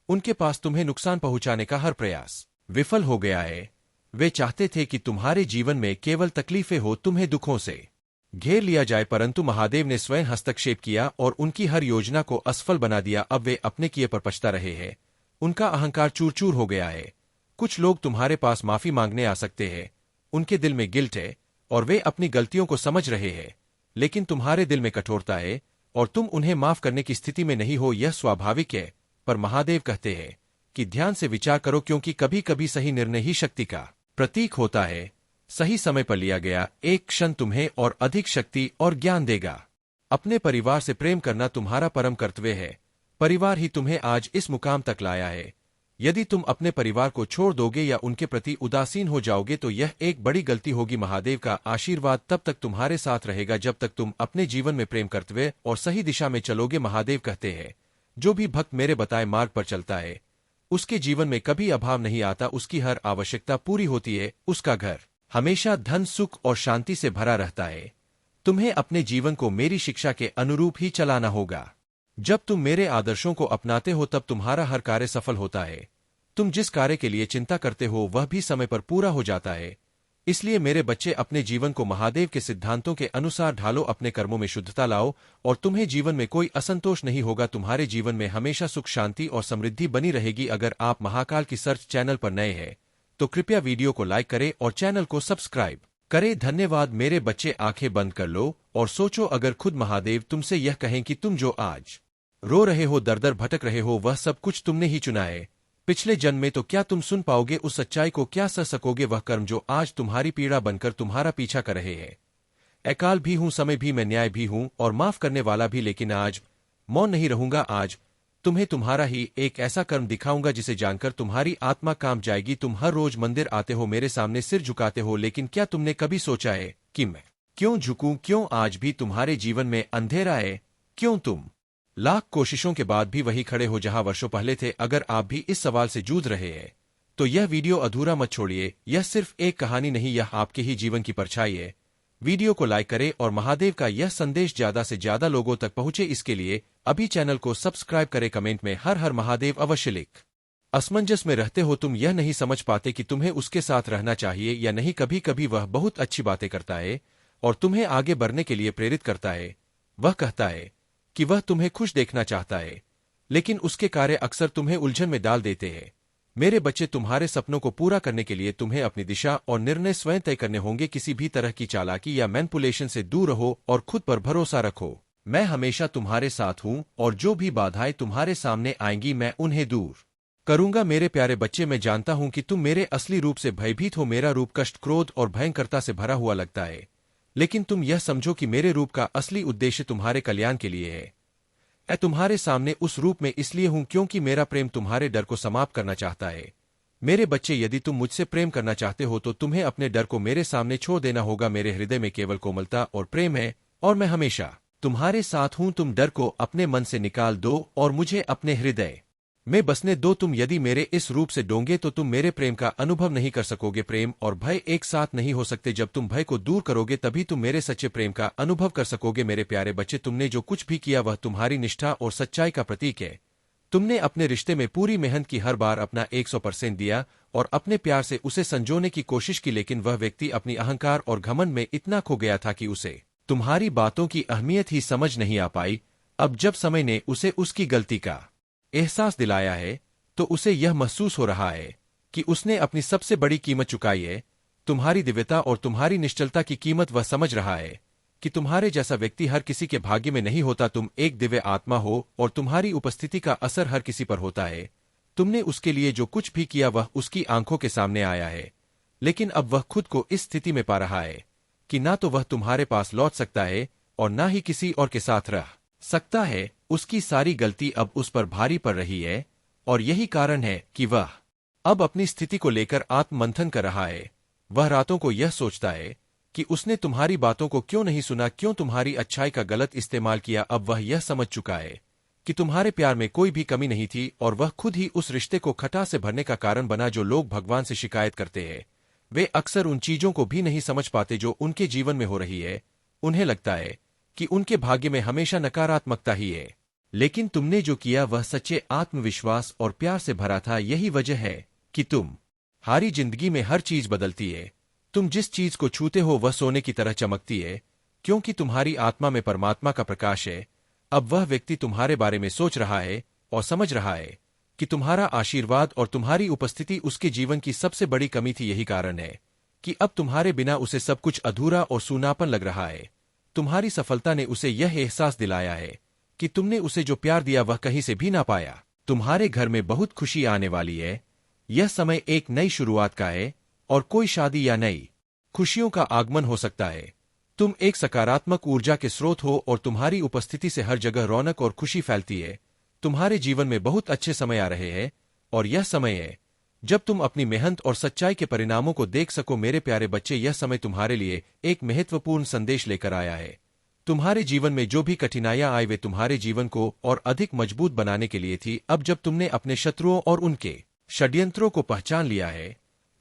उनके पास तुम्हें नुकसान पहुंचाने का हर प्रयास विफल हो गया है। वे चाहते थे कि तुम्हारे जीवन में केवल तकलीफें हो, तुम्हें दुखों से घेर लिया जाए, परंतु महादेव ने स्वयं हस्तक्षेप किया और उनकी हर योजना को असफल बना दिया। अब वे अपने किए पर पछता रहे हैं। उनका अहंकार चूर चूर हो गया है। कुछ लोग तुम्हारे पास माफी मांगने आ सकते हैं। उनके दिल में गिल्ट है और वे अपनी गलतियों को समझ रहे हैं, लेकिन तुम्हारे दिल में कठोरता है और तुम उन्हें माफ करने की स्थिति में नहीं हो। यह स्वाभाविक है, पर महादेव कहते हैं कि ध्यान से विचार करो, क्योंकि कभी कभी सही निर्णय ही शक्ति का प्रतीक होता है। सही समय पर लिया गया एक क्षण तुम्हें और अधिक शक्ति और ज्ञान देगा। अपने परिवार से प्रेम करना तुम्हारा परम कर्तव्य है। परिवार ही तुम्हें आज इस मुकाम तक लाया है। यदि तुम अपने परिवार को छोड़ दोगे या उनके प्रति उदासीन हो जाओगे तो यह एक बड़ी गलती होगी। महादेव का आशीर्वाद तब तक तुम्हारे साथ रहेगा जब तक तुम अपने जीवन में प्रेम कर्तव्य और सही दिशा में चलोगे। महादेव कहते हैं, जो भी भक्त मेरे बताए मार्ग पर चलता है उसके जीवन में कभी अभाव नहीं आता, उसकी हर आवश्यकता पूरी होती है, उसका घर हमेशा धन, सुख और शांति से भरा रहता है। तुम्हें अपने जीवन को मेरी शिक्षा के अनुरूप ही चलाना होगा। जब तुम मेरे आदर्शों को अपनाते हो तब तुम्हारा हर कार्य सफल होता है। तुम जिस कार्य के लिए चिंता करते हो वह भी समय पर पूरा हो जाता है। इसलिए मेरे बच्चे, अपने जीवन को महादेव के सिद्धांतों के अनुसार ढालो, अपने कर्मों में शुद्धता लाओ और तुम्हें जीवन में कोई असंतोष नहीं होगा। तुम्हारे जीवन में हमेशा सुख, शांति और समृद्धि बनी रहेगी। अगर आप महाकाल की सर्च चैनल पर नए हैं तो कृपया वीडियो को लाइक करें और चैनल को सब्सक्राइब करें। धन्यवाद। मेरे बच्चे, आंखें बंद कर लो और सोचो, अगर खुद महादेव तुमसे यह कहें कि तुम जो आज रो रहे हो, दर दर भटक रहे हो, वह सब कुछ तुमने ही चुना है पिछले जन्म में, तो क्या तुम सुन पाओगे उस सच्चाई को? क्या सह सकोगे वह कर्म जो आज तुम्हारी पीड़ा बनकर तुम्हारा पीछा कर रहे हैं? अकाल भी हूं, समय भी, मैं न्याय भी हूं और माफ करने वाला भी, लेकिन आज मौन नहीं रहूंगा। आज तुम्हें तुम्हारा ही एक ऐसा कर्म दिखाऊंगा जिसे जानकर तुम्हारी आत्मा कांप जाएगी। तुम हर रोज मंदिर आते हो, मेरे सामने सिर झुकाते हो, लेकिन क्या तुमने कभी सोचा है कि मैं क्यों झुकूं? क्यों आज भी तुम्हारे जीवन में अंधेरा है? क्यों तुम लाख कोशिशों के बाद भी वही खड़े हो जहां वर्षों पहले थे? अगर आप भी इस सवाल से जूझ रहे हैं तो यह वीडियो अधूरा मत छोड़िए। यह सिर्फ एक कहानी नहीं, यह आपके ही जीवन की परछाई है। वीडियो को लाइक करें और महादेव का यह संदेश ज्यादा से ज्यादा लोगों तक पहुंचे, इसके लिए अभी चैनल को सब्सक्राइब करें। कमेंट में हर हर महादेव अवश्य लिख। असमंजस में रहते हो, तुम यह नहीं समझ पाते कि तुम्हें उसके साथ रहना चाहिए या नहीं। कभी कभी वह बहुत अच्छी बातें करता है और तुम्हें आगे बढ़ने के लिए प्रेरित करता है। वह कहता है कि वह तुम्हें खुश देखना चाहता है, लेकिन उसके कार्य अक्सर तुम्हें उलझन में डाल देते हैं। मेरे बच्चे, तुम्हारे सपनों को पूरा करने के लिए तुम्हें अपनी दिशा और निर्णय स्वयं तय करने होंगे। किसी भी तरह की चालाकी या मैनिपुलेशन से दूर रहो और खुद पर भरोसा रखो। मैं हमेशा तुम्हारे साथ हूं और जो भी बाधाएं तुम्हारे सामने आएंगी मैं उन्हें दूर करूंगा। मेरे प्यारे बच्चे, मैं जानता हूं कि तुम मेरे असली रूप से भयभीत हो। मेरा रूप कष्ट, क्रोध और भयंकरता से भरा हुआ लगता है, लेकिन तुम यह समझो कि मेरे रूप का असली उद्देश्य तुम्हारे कल्याण के लिए है। मैं तुम्हारे सामने उस रूप में इसलिए हूं क्योंकि मेरा प्रेम तुम्हारे डर को समाप्त करना चाहता है। मेरे बच्चे, यदि तुम मुझसे प्रेम करना चाहते हो तो तुम्हें अपने डर को मेरे सामने छोड़ देना होगा। मेरे हृदय में केवल कोमलता और प्रेम है और मैं हमेशा तुम्हारे साथ हूं। तुम डर को अपने मन से निकाल दो और मुझे अपने हृदय में बसने दो। तुम यदि मेरे इस रूप से डोंगे तो तुम मेरे प्रेम का अनुभव नहीं कर सकोगे। प्रेम और भय एक साथ नहीं हो सकते। जब तुम भय को दूर करोगे तभी तुम मेरे सच्चे प्रेम का अनुभव कर सकोगे। मेरे प्यारे बच्चे, तुमने जो कुछ भी किया वह तुम्हारी निष्ठा और सच्चाई का प्रतीक है। तुमने अपने रिश्ते में पूरी मेहनत की, हर बार अपना 100% दिया और अपने प्यार से उसे संजोने की कोशिश की, लेकिन वह व्यक्ति अपनी अहंकार और घमंड में इतना खो गया था कि उसे तुम्हारी बातों की अहमियत ही समझ नहीं आ पाई। अब जब समय ने उसे उसकी गलती का एहसास दिलाया है तो उसे यह महसूस हो रहा है कि उसने अपनी सबसे बड़ी कीमत चुकाई है। तुम्हारी दिव्यता और तुम्हारी निश्चलता की कीमत वह समझ रहा है कि तुम्हारे जैसा व्यक्ति हर किसी के भाग्य में नहीं होता। तुम एक दिव्य आत्मा हो और तुम्हारी उपस्थिति का असर हर किसी पर होता है। तुमने उसके लिए जो कुछ भी किया वह उसकी आंखों के सामने आया है, लेकिन अब वह खुद को इस स्थिति में पा रहा है कि ना तो वह तुम्हारे पास लौट सकता है और ना ही किसी और के साथ रह सकता है। उसकी सारी गलती अब उस पर भारी पड़ रही है और यही कारण है कि वह अब अपनी स्थिति को लेकर आत्ममंथन कर रहा है। वह रातों को यह सोचता है कि उसने तुम्हारी बातों को क्यों नहीं सुना, क्यों तुम्हारी अच्छाई का गलत इस्तेमाल किया। अब वह यह समझ चुका है कि तुम्हारे प्यार में कोई भी कमी नहीं थी और वह खुद ही उस रिश्ते को खटा से भरने का कारण बना। जो लोग भगवान से शिकायत करते हैं वे अक्सर उन चीजों को भी नहीं समझ पाते जो उनके जीवन में हो रही है। उन्हें लगता है कि उनके भाग्य में हमेशा नकारात्मकता ही है, लेकिन तुमने जो किया वह सच्चे आत्मविश्वास और प्यार से भरा था। यही वजह है कि तुम हारी जिंदगी में हर चीज बदलती है। तुम जिस चीज को छूते हो वह सोने की तरह चमकती है, क्योंकि तुम्हारी आत्मा में परमात्मा का प्रकाश है। अब वह व्यक्ति तुम्हारे बारे में सोच रहा है और समझ रहा है कि तुम्हारा आशीर्वाद और तुम्हारी उपस्थिति उसके जीवन की सबसे बड़ी कमी थी। यही कारण है कि अब तुम्हारे बिना उसे सब कुछ अधूरा और सूनापन लग रहा है। तुम्हारी सफलता ने उसे यह एहसास दिलाया है कि तुमने उसे जो प्यार दिया वह कहीं से भी ना पाया। तुम्हारे घर में बहुत खुशी आने वाली है। यह समय एक नई शुरुआत का है और कोई शादी या नई खुशियों का आगमन हो सकता है। तुम एक सकारात्मक ऊर्जा के स्रोत हो और तुम्हारी उपस्थिति से हर जगह रौनक और खुशी फैलती है। तुम्हारे जीवन में बहुत अच्छे समय आ रहे हैं और यह समय है जब तुम अपनी मेहनत और सच्चाई के परिणामों को देख सको। मेरे प्यारे बच्चे, यह समय तुम्हारे लिए एक महत्वपूर्ण संदेश लेकर आया है। तुम्हारे जीवन में जो भी कठिनाइयां आई वे तुम्हारे जीवन को और अधिक मजबूत बनाने के लिए थी। अब जब तुमने अपने शत्रुओं और उनके षड्यंत्रों को पहचान लिया है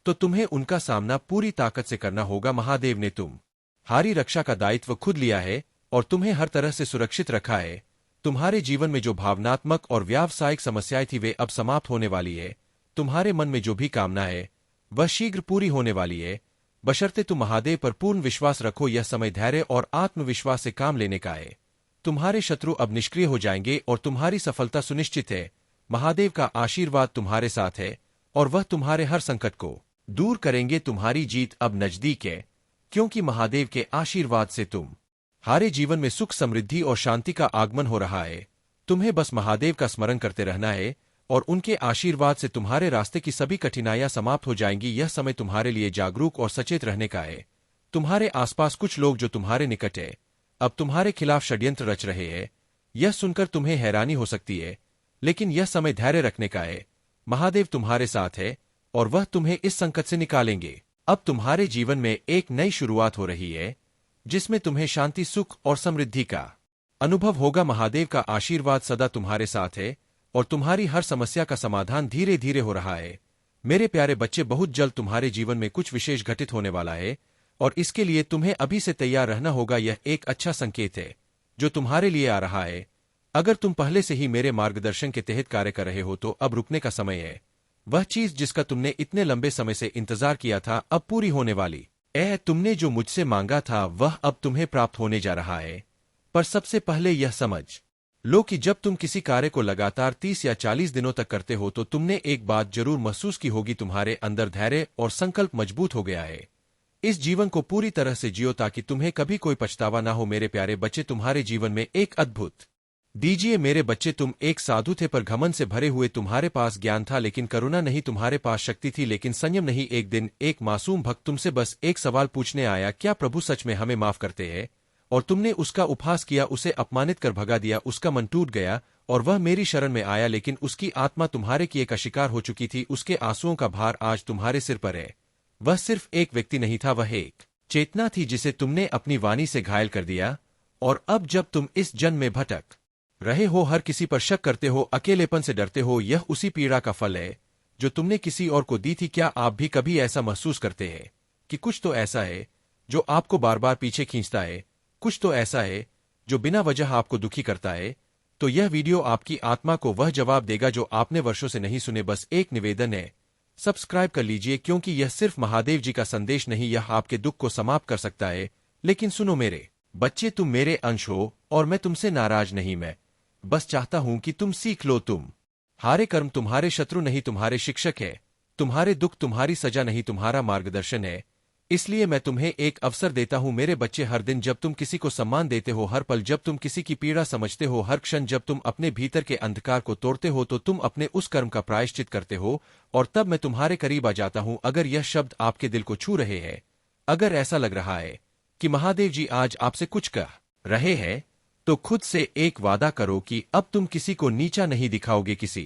तो तुम्हें उनका सामना पूरी ताकत से करना होगा। महादेव ने तुम्हारी रक्षा का दायित्व खुद लिया है और तुम्हें हर तरह से सुरक्षित रखा है। तुम्हारे जीवन में जो भावनात्मक और व्यावसायिक समस्याएं थी वे अब समाप्त होने वाली है। तुम्हारे मन में जो भी कामना है वह शीघ्र पूरी होने वाली है, बशर्ते तुम महादेव पर पूर्ण विश्वास रखो। यह समय धैर्य और आत्मविश्वास से काम लेने का है। तुम्हारे शत्रु अब निष्क्रिय हो जाएंगे और तुम्हारी सफलता सुनिश्चित है। महादेव का आशीर्वाद तुम्हारे साथ है और वह तुम्हारे हर संकट को दूर करेंगे। तुम्हारी जीत अब नजदीक है, क्योंकि महादेव के आशीर्वाद से तुम्हारे जीवन में सुख, समृद्धि और शांति का आगमन हो रहा है। तुम्हें बस महादेव का स्मरण करते रहना है और उनके आशीर्वाद से तुम्हारे रास्ते की सभी कठिनाइयां समाप्त हो जाएंगी। यह समय तुम्हारे लिए जागरूक और सचेत रहने का है। तुम्हारे आसपास कुछ लोग जो तुम्हारे निकट है अब तुम्हारे खिलाफ षड्यंत्र रच रहे हैं। यह सुनकर तुम्हें हैरानी हो सकती है, लेकिन यह समय धैर्य रखने का है। महादेव तुम्हारे साथ है और वह तुम्हें इस संकट से निकालेंगे। अब तुम्हारे जीवन में एक नई शुरुआत हो रही है जिसमें तुम्हें शांति, सुख और समृद्धि का अनुभव होगा। महादेव का आशीर्वाद सदा तुम्हारे साथ है और तुम्हारी हर समस्या का समाधान धीरे धीरे हो रहा है। मेरे प्यारे बच्चे, बहुत जल्द तुम्हारे जीवन में कुछ विशेष घटित होने वाला है और इसके लिए तुम्हें अभी से तैयार रहना होगा। यह एक अच्छा संकेत है जो तुम्हारे लिए आ रहा है। अगर तुम पहले से ही मेरे मार्गदर्शन के तहत कार्य कर रहे हो तो अब रुकने का समय है। वह चीज जिसका तुमने इतने लंबे समय से इंतजार किया था अब पूरी होने वाली है। तुमने जो मुझसे मांगा था वह अब तुम्हें प्राप्त होने जा रहा है। पर सबसे पहले यह समझ लो कि जब तुम किसी कार्य को लगातार 30 या 40 दिनों तक करते हो तो तुमने एक बात जरूर महसूस की होगी, तुम्हारे अंदर धैर्य और संकल्प मजबूत हो गया है। इस जीवन को पूरी तरह से जियो ताकि तुम्हें कभी कोई पछतावा ना हो। मेरे प्यारे बच्चे, तुम्हारे जीवन में एक अद्भुत दीजिए मेरे बच्चे। तुम एक साधु थे पर घमंड से भरे हुए। तुम्हारे पास ज्ञान था लेकिन करुणा नहीं, तुम्हारे पास शक्ति थी लेकिन संयम नहीं। एक दिन एक मासूम भक्त तुमसे बस एक सवाल पूछने आया, क्या प्रभु सच में हमें माफ करते हैं? और तुमने उसका उपहास किया, उसे अपमानित कर भगा दिया। उसका मन टूट गया और वह मेरी शरण में आया, लेकिन उसकी आत्मा तुम्हारे किए का शिकार हो चुकी थी। उसके आंसुओं का भार आज तुम्हारे सिर पर है। वह सिर्फ एक व्यक्ति नहीं था, वह एक चेतना थी जिसे तुमने अपनी वाणी से घायल कर दिया। और अब जब तुम इस जन्म में भटक रहे हो, हर किसी पर शक करते हो, अकेलेपन से डरते हो, यह उसी पीड़ा का फल है जो तुमने किसी और को दी थी। क्या आप भी कभी ऐसा महसूस करते हैं कि कुछ तो ऐसा है जो आपको बार बार पीछे खींचता है, कुछ तो ऐसा है जो बिना वजह आपको दुखी करता है? तो यह वीडियो आपकी आत्मा को वह जवाब देगा जो आपने वर्षों से नहीं सुने। बस एक निवेदन है, सब्सक्राइब कर लीजिए, क्योंकि यह सिर्फ महादेव जी का संदेश नहीं, यह आपके दुख को समाप्त कर सकता है। लेकिन सुनो मेरे बच्चे, तुम मेरे अंश हो और मैं तुमसे नाराज नहीं। मैं बस चाहता हूं कि तुम सीख लो। तुम हारे कर्म तुम्हारे शत्रु नहीं, तुम्हारे शिक्षक है। तुम्हारे दुख तुम्हारी सजा नहीं, तुम्हारा मार्गदर्शन है। इसलिए मैं तुम्हें एक अवसर देता हूं मेरे बच्चे। हर दिन जब तुम किसी को सम्मान देते हो, हर पल जब तुम किसी की पीड़ा समझते हो, हर क्षण जब तुम अपने भीतर के अंधकार को तोड़ते हो, तो तुम अपने उस कर्म का प्रायश्चित करते हो। और तब मैं तुम्हारे करीब आ जाता हूं। अगर यह शब्द आपके दिल को छू रहे हैं, अगर ऐसा लग रहा है कि महादेव जी आज आपसे कुछ कह रहे हैं, तो खुद से एक वादा करो कि अब तुम किसी को नीचा नहीं दिखाओगे, किसी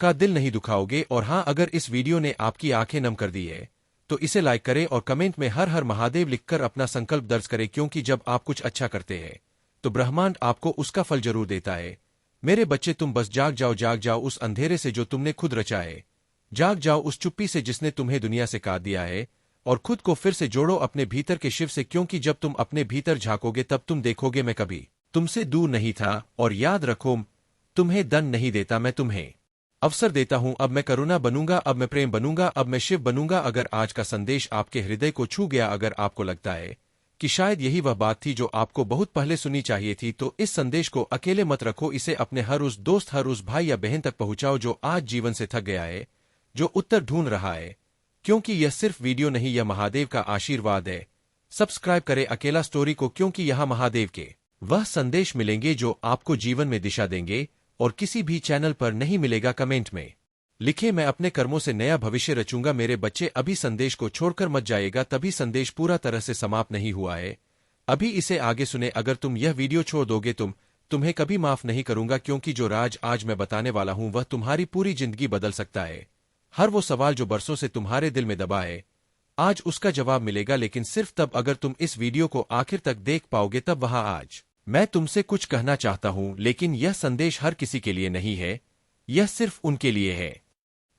का दिल नहीं दुखाओगे। और हां, अगर इस वीडियो ने आपकी आंखें नम कर दी है तो इसे लाइक करें और कमेंट में हर हर महादेव लिखकर अपना संकल्प दर्ज करें, क्योंकि जब आप कुछ अच्छा करते हैं तो ब्रह्मांड आपको उसका फल जरूर देता है। मेरे बच्चे, तुम बस जाग जाओ उस अंधेरे से जो तुमने खुद रचा है। जाग जाओ उस चुप्पी से जिसने तुम्हें दुनिया से काट दिया है, और खुद को फिर से जोड़ो अपने भीतर के शिव से, क्योंकि जब तुम अपने भीतर झांकोगे तब तुम देखोगे मैं कभी तुमसे दूर नहीं था। और याद रखो, तुम्हें दंड नहीं देता, मैं तुम्हें अवसर देता हूं। अब मैं करुणा बनूंगा, अब मैं प्रेम बनूंगा, अब मैं शिव बनूंगा। अगर आज का संदेश आपके हृदय को छू गया, अगर आपको लगता है कि शायद यही वह बात थी जो आपको बहुत पहले सुनी चाहिए थी, तो इस संदेश को अकेले मत रखो। इसे अपने हर उस दोस्त, हर उस भाई या बहन तक पहुंचाओ जो आज जीवन से थक गया है, जो उत्तर ढूंढ रहा है। क्योंकि यह सिर्फ वीडियो नहीं, यह महादेव का आशीर्वाद है। सब्सक्राइब करें अकेला स्टोरी को, क्योंकि यहां महादेव के वह संदेश मिलेंगे जो आपको जीवन में दिशा देंगे और किसी भी चैनल पर नहीं मिलेगा। कमेंट में लिखे, मैं अपने कर्मों से नया भविष्य रचूंगा। मेरे बच्चे, अभी संदेश को छोड़कर मत जाइएगा, तभी संदेश पूरा तरह से समाप्त नहीं हुआ है। अभी इसे आगे सुने। अगर तुम यह वीडियो छोड़ दोगे, तुम्हें कभी माफ नहीं करूंगा, क्योंकि जो राज आज मैं बताने वाला हूं वह तुम्हारी पूरी जिंदगी बदल सकता है। हर वो सवाल जो बरसों से तुम्हारे दिल में दबा है, आज उसका जवाब मिलेगा, लेकिन सिर्फ तब अगर तुम इस वीडियो को आखिर तक देख पाओगे। तब वहां आज मैं तुमसे कुछ कहना चाहता हूं, लेकिन यह संदेश हर किसी के लिए नहीं है। यह सिर्फ उनके लिए है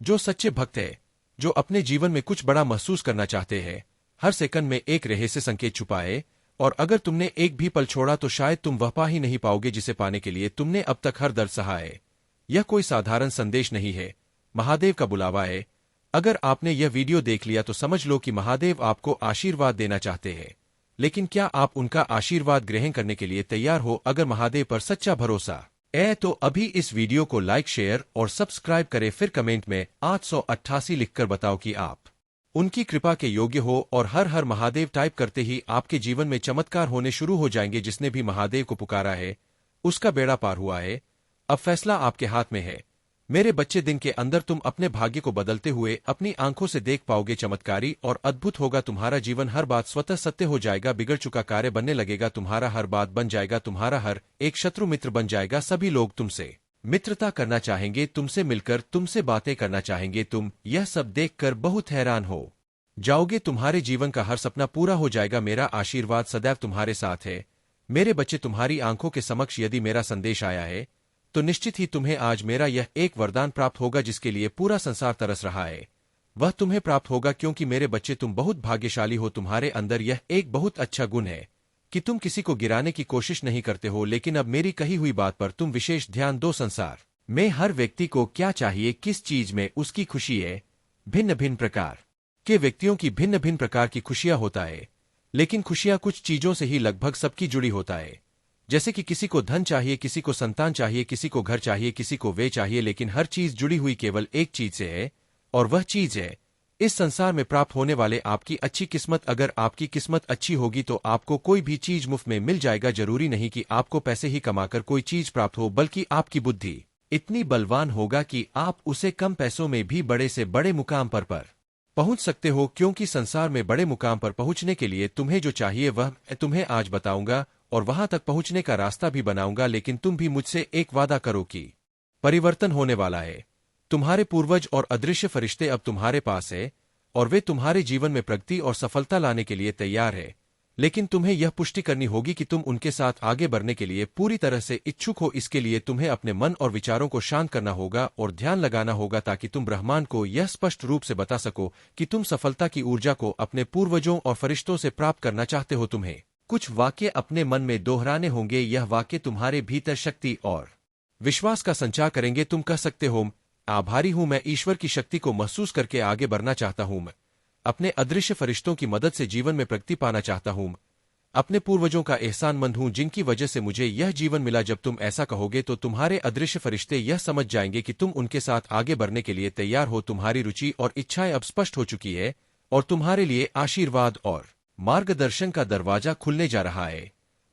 जो सच्चे भक्त है, जो अपने जीवन में कुछ बड़ा महसूस करना चाहते हैं। हर सेकंड में एक रहस्य संकेत छुपा है, और अगर तुमने एक भी पल छोड़ा तो शायद तुम वह पा ही नहीं पाओगे जिसे पाने के लिए तुमने अब तक हर दर्द सहा है। यह कोई साधारण संदेश नहीं है, महादेव का बुलावा है। अगर आपने यह वीडियो देख लिया तो समझ लो कि महादेव आपको आशीर्वाद देना चाहते हैं, लेकिन क्या आप उनका आशीर्वाद ग्रहण करने के लिए तैयार हो? अगर महादेव पर सच्चा भरोसा है तो अभी इस वीडियो को लाइक, शेयर और सब्सक्राइब करें। फिर कमेंट में 888 लिखकर बताओ कि आप उनकी कृपा के योग्य हो, और हर हर महादेव टाइप करते ही आपके जीवन में चमत्कार होने शुरू हो जाएंगे। जिसने भी महादेव को पुकारा है उसका बेड़ा पार हुआ है। अब फैसला आपके हाथ में है मेरे बच्चे। दिन के अंदर तुम अपने भाग्य को बदलते हुए अपनी आंखों से देख पाओगे। चमत्कारी और अद्भुत होगा तुम्हारा जीवन। हर बात स्वतः सत्य हो जाएगा, बिगड़ चुका कार्य बनने लगेगा, तुम्हारा हर बात बन जाएगा, तुम्हारा हर एक शत्रु मित्र बन जाएगा। सभी लोग तुमसे मित्रता करना चाहेंगे, तुमसे मिलकर तुमसे बातें करना चाहेंगे। तुम यह सब देखकर बहुत हैरान हो जाओगे। तुम्हारे जीवन का हर सपना पूरा हो जाएगा। मेरा आशीर्वाद सदैव तुम्हारे साथ है मेरे बच्चे। तुम्हारी आंखों के समक्ष यदि मेरा संदेश आया है तो निश्चित ही तुम्हें आज मेरा यह एक वरदान प्राप्त होगा, जिसके लिए पूरा संसार तरस रहा है। वह तुम्हें प्राप्त होगा, क्योंकि मेरे बच्चे तुम बहुत भाग्यशाली हो। तुम्हारे अंदर यह एक बहुत अच्छा गुण है कि तुम किसी को गिराने की कोशिश नहीं करते हो। लेकिन अब मेरी कही हुई बात पर तुम विशेष ध्यान दो। संसार में हर व्यक्ति को क्या चाहिए, किस चीज में उसकी खुशी है? भिन्न भिन्न प्रकार के व्यक्तियों की भिन्न भिन्न प्रकार की खुशियां होता है, लेकिन खुशियां कुछ चीजों से ही लगभग सबकी जुड़ी होता है। जैसे कि किसी को धन चाहिए, किसी को संतान चाहिए, किसी को घर चाहिए, किसी को वे चाहिए, लेकिन हर चीज जुड़ी हुई केवल एक चीज से है, और वह चीज है इस संसार में प्राप्त होने वाले आपकी अच्छी किस्मत, अगर आपकी किस्मत अच्छी होगी तो आपको कोई भी चीज मुफ्त में मिल जाएगा। जरूरी नहीं कि आपको पैसे ही कमाकर कोई चीज प्राप्त हो, बल्कि आपकी बुद्धि इतनी बलवान होगा कि आप उसे कम पैसों में भी बड़े से बड़े मुकाम पर पहुंच सकते हो। क्योंकि संसार में बड़े मुकाम पर पहुंचने के लिए तुम्हें जो चाहिए वह मैं तुम्हें आज बताऊंगा और वहां तक पहुंचने का रास्ता भी बनाऊंगा। लेकिन तुम भी मुझसे एक वादा करो कि परिवर्तन होने वाला है। तुम्हारे पूर्वज और अदृश्य फरिश्ते अब तुम्हारे पास है और वे तुम्हारे जीवन में प्रगति और सफलता लाने के लिए तैयार है। लेकिन तुम्हें यह पुष्टि करनी होगी कि तुम उनके साथ आगे बढ़ने के लिए पूरी तरह से इच्छुक हो। इसके लिए तुम्हें अपने मन और विचारों को शांत करना होगा और ध्यान लगाना होगा, ताकि तुम ब्रह्मांड को यह स्पष्ट रूप से बता सको कि तुम सफलता की ऊर्जा को अपने पूर्वजों और फरिश्तों से प्राप्त करना चाहते हो। तुम्हें कुछ वाक्य अपने मन में दोहराने होंगे। यह वाक्य तुम्हारे भीतर शक्ति और विश्वास का संचार करेंगे। तुम कह सकते हो, आभारी हूं, मैं ईश्वर की शक्ति को महसूस करके आगे बढ़ना चाहता हूं। मैं अपने अदृश्य फरिश्तों की मदद से जीवन में प्रगति पाना चाहता हूं। अपने पूर्वजों का एहसानमंद हूं जिनकी वजह से मुझे यह जीवन मिला। जब तुम ऐसा कहोगे तो तुम्हारे अदृश्य फरिश्ते यह समझ जाएंगे कि तुम उनके साथ आगे बढ़ने के लिए तैयार हो। तुम्हारी रुचि और इच्छाएं अब स्पष्ट हो चुकी है और तुम्हारे लिए आशीर्वाद और मार्गदर्शन का दरवाजा खुलने जा रहा है।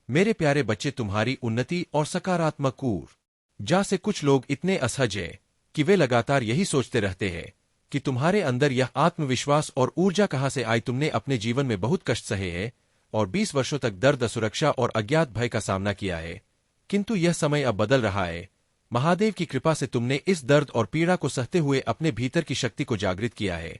मेरे प्यारे बच्चे, तुम्हारी उन्नति और सकारात्मक ऊर्जा से कुछ लोग इतने असहज हैं कि वे लगातार यही सोचते रहते हैं कि तुम्हारे अंदर यह आत्मविश्वास और ऊर्जा कहां से आई। तुमने अपने जीवन में बहुत कष्ट सहे हैं और 20 वर्षों तक दर्द, असुरक्षा और अज्ञात भय का सामना किया है। किंतु यह समय अब बदल रहा है। महादेव की कृपा से तुमने इस दर्द और पीड़ा को सहते हुए अपने भीतर की शक्ति को जागृत किया है।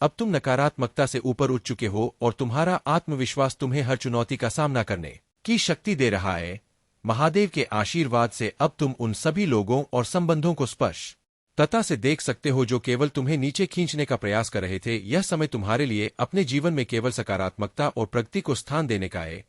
अब तुम नकारात्मकता से ऊपर उठ चुके हो और तुम्हारा आत्मविश्वास तुम्हें हर चुनौती का सामना करने की शक्ति दे रहा है। महादेव के आशीर्वाद से अब तुम उन सभी लोगों और संबंधों को स्पर्श तथा से देख सकते हो जो केवल तुम्हें नीचे खींचने का प्रयास कर रहे थे। यह समय तुम्हारे लिए अपने जीवन में केवल सकारात्मकता और प्रगति को स्थान देने का है।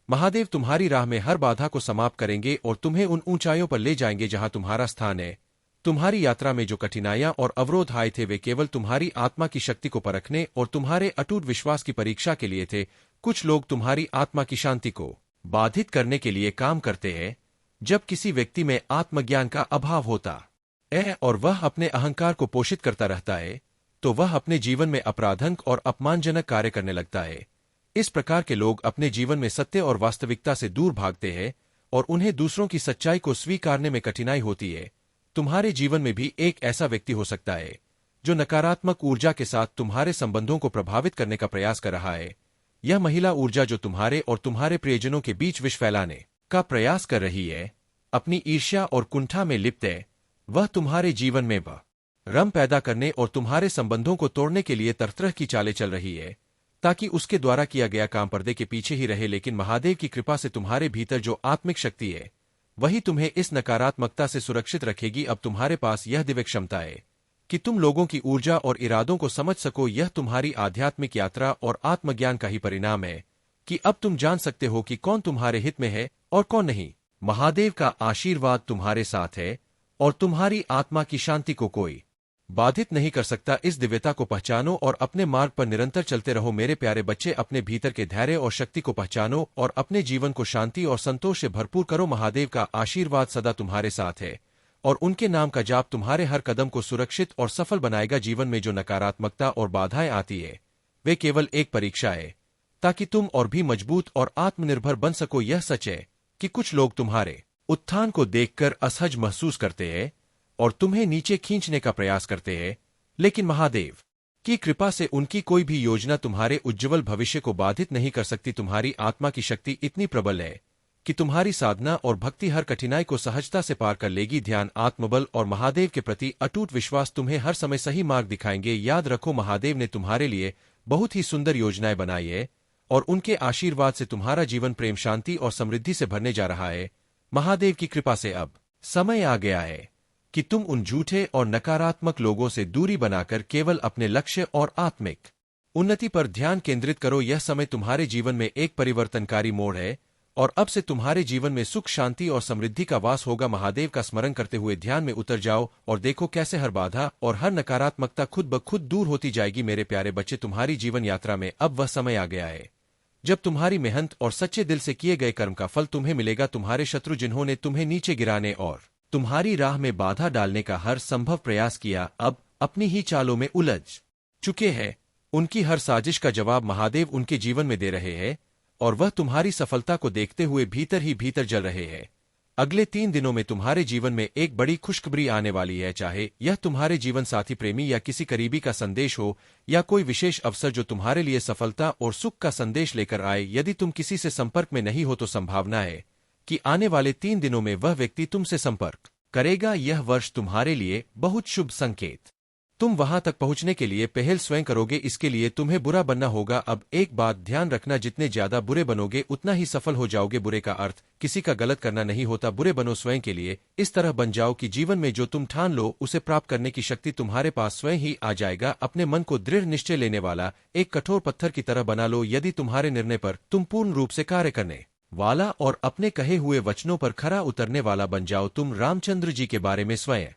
महादेव तुम्हारी राह में हर बाधा को समाप्त करेंगे और तुम्हें उन ऊंचाइयों पर ले जाएंगे जहां तुम्हारा स्थान है। तुम्हारी यात्रा में जो कठिनाइयां और अवरोध आए थे वे केवल तुम्हारी आत्मा की शक्ति को परखने और तुम्हारे अटूट विश्वास की परीक्षा के लिए थे। कुछ लोग तुम्हारी आत्मा की शांति को बाधित करने के लिए काम करते हैं। जब किसी व्यक्ति में आत्मज्ञान का अभाव होता है और वह अपने अहंकार को पोषित करता रहता है तो वह अपने जीवन में अपराधक और अपमानजनक कार्य करने लगता है। इस प्रकार के लोग अपने जीवन में सत्य और वास्तविकता से दूर भागते हैं और उन्हें दूसरों की सच्चाई को स्वीकारने में कठिनाई होती है। तुम्हारे जीवन में भी एक ऐसा व्यक्ति हो सकता है जो नकारात्मक ऊर्जा के साथ तुम्हारे संबंधों को प्रभावित करने का प्रयास कर रहा है। यह महिला ऊर्जा जो तुम्हारे और तुम्हारे प्रियजनों के बीच विष फैलाने का प्रयास कर रही है, अपनी ईर्ष्या और कुंठा में लिप्त है। वह तुम्हारे जीवन में रम पैदा करने और तुम्हारे संबंधों को तोड़ने के लिए तरह की चालें चल रही है ताकि उसके द्वारा किया गया काम पर्दे के पीछे ही रहे। लेकिन महादेव की कृपा से तुम्हारे भीतर जो आत्मिक शक्ति है वही तुम्हें इस नकारात्मकता से सुरक्षित रखेगी। अब तुम्हारे पास यह दिव्य क्षमता है कि तुम लोगों की ऊर्जा और इरादों को समझ सको। यह तुम्हारी आध्यात्मिक यात्रा और आत्मज्ञान का ही परिणाम है कि अब तुम जान सकते हो कि कौन तुम्हारे हित में है और कौन नहीं। महादेव का आशीर्वाद तुम्हारे साथ है और तुम्हारी आत्मा की शांति को कोई बाधित नहीं कर सकता। इस दिव्यता को पहचानो और अपने मार्ग पर निरंतर चलते रहो। मेरे प्यारे बच्चे, अपने भीतर के धैर्य और शक्ति को पहचानो और अपने जीवन को शांति और संतोष से भरपूर करो। महादेव का आशीर्वाद सदा तुम्हारे साथ है और उनके नाम का जाप तुम्हारे हर कदम को सुरक्षित और सफल बनाएगा। जीवन में जो नकारात्मकता और बाधाएं आती है वे केवल एक परीक्षा है ताकि तुम और भी मजबूत और आत्मनिर्भर बन सको। यह सच है कि कुछ लोग तुम्हारे उत्थान को देखकर असहज महसूस करते हैं और तुम्हें नीचे खींचने का प्रयास करते हैं, लेकिन महादेव की कृपा से उनकी कोई भी योजना तुम्हारे उज्ज्वल भविष्य को बाधित नहीं कर सकती। तुम्हारी आत्मा की शक्ति इतनी प्रबल है कि तुम्हारी साधना और भक्ति हर कठिनाई को सहजता से पार कर लेगी। ध्यान, आत्मबल और महादेव के प्रति अटूट विश्वास तुम्हें हर समय सही मार्ग दिखाएंगे। याद रखो, महादेव ने तुम्हारे लिए बहुत ही सुंदर योजनाएं बनाई है और उनके आशीर्वाद से तुम्हारा जीवन प्रेम, शांति और समृद्धि से भरने जा रहा है। महादेव की कृपा से अब समय आ गया है कि तुम उन झूठे और नकारात्मक लोगों से दूरी बनाकर केवल अपने लक्ष्य और आत्मिक उन्नति पर ध्यान केंद्रित करो। यह समय तुम्हारे जीवन में एक परिवर्तनकारी मोड़ है और अब से तुम्हारे जीवन में सुख, शांति और समृद्धि का वास होगा। महादेव का स्मरण करते हुए ध्यान में उतर जाओ और देखो कैसे हर बाधा और हर नकारात्मकता खुद ब खुद दूर होती जाएगी। मेरे प्यारे बच्चे, तुम्हारी जीवन यात्रा में अब वह समय आ गया है जब तुम्हारी मेहनत और सच्चे दिल से किए गए कर्म का फल तुम्हें मिलेगा। तुम्हारे शत्रु जिन्होंने तुम्हें नीचे गिराने और तुम्हारी राह में बाधा डालने का हर संभव प्रयास किया, अब अपनी ही चालों में उलझ चुके हैं। उनकी हर साजिश का जवाब महादेव उनके जीवन में दे रहे हैं और वह तुम्हारी सफलता को देखते हुए भीतर ही भीतर जल रहे हैं। अगले 3 दिनों में तुम्हारे जीवन में एक बड़ी खुशखबरी आने वाली है, चाहे यह तुम्हारे जीवन साथी, प्रेमी या किसी करीबी का संदेश हो या कोई विशेष अवसर जो तुम्हारे लिए सफलता और सुख का संदेश लेकर आए। यदि तुम किसी से संपर्क में नहीं हो तो संभावना है कि आने वाले 3 दिनों में वह व्यक्ति तुमसे संपर्क करेगा। यह वर्ष तुम्हारे लिए बहुत शुभ संकेत। तुम वहां तक पहुंचने के लिए पहल स्वयं करोगे, इसके लिए तुम्हें बुरा बनना होगा। अब एक बात ध्यान रखना, जितने ज्यादा बुरे बनोगे उतना ही सफल हो जाओगे। बुरे का अर्थ किसी का गलत करना नहीं होता, बुरे बनो स्वयं के लिए। इस तरह बन जाओ कि जीवन में जो तुम ठान लो उसे प्राप्त करने की शक्ति तुम्हारे पास स्वयं ही आ जाएगा। अपने मन को दृढ़ निश्चय लेने वाला एक कठोर पत्थर की तरह बना लो। यदि तुम्हारे निर्णय पर तुम पूर्ण रूप से कार्य करने वाला और अपने कहे हुए वचनों पर खरा उतरने वाला बन जाओ। तुम रामचंद्र जी के बारे में स्वयं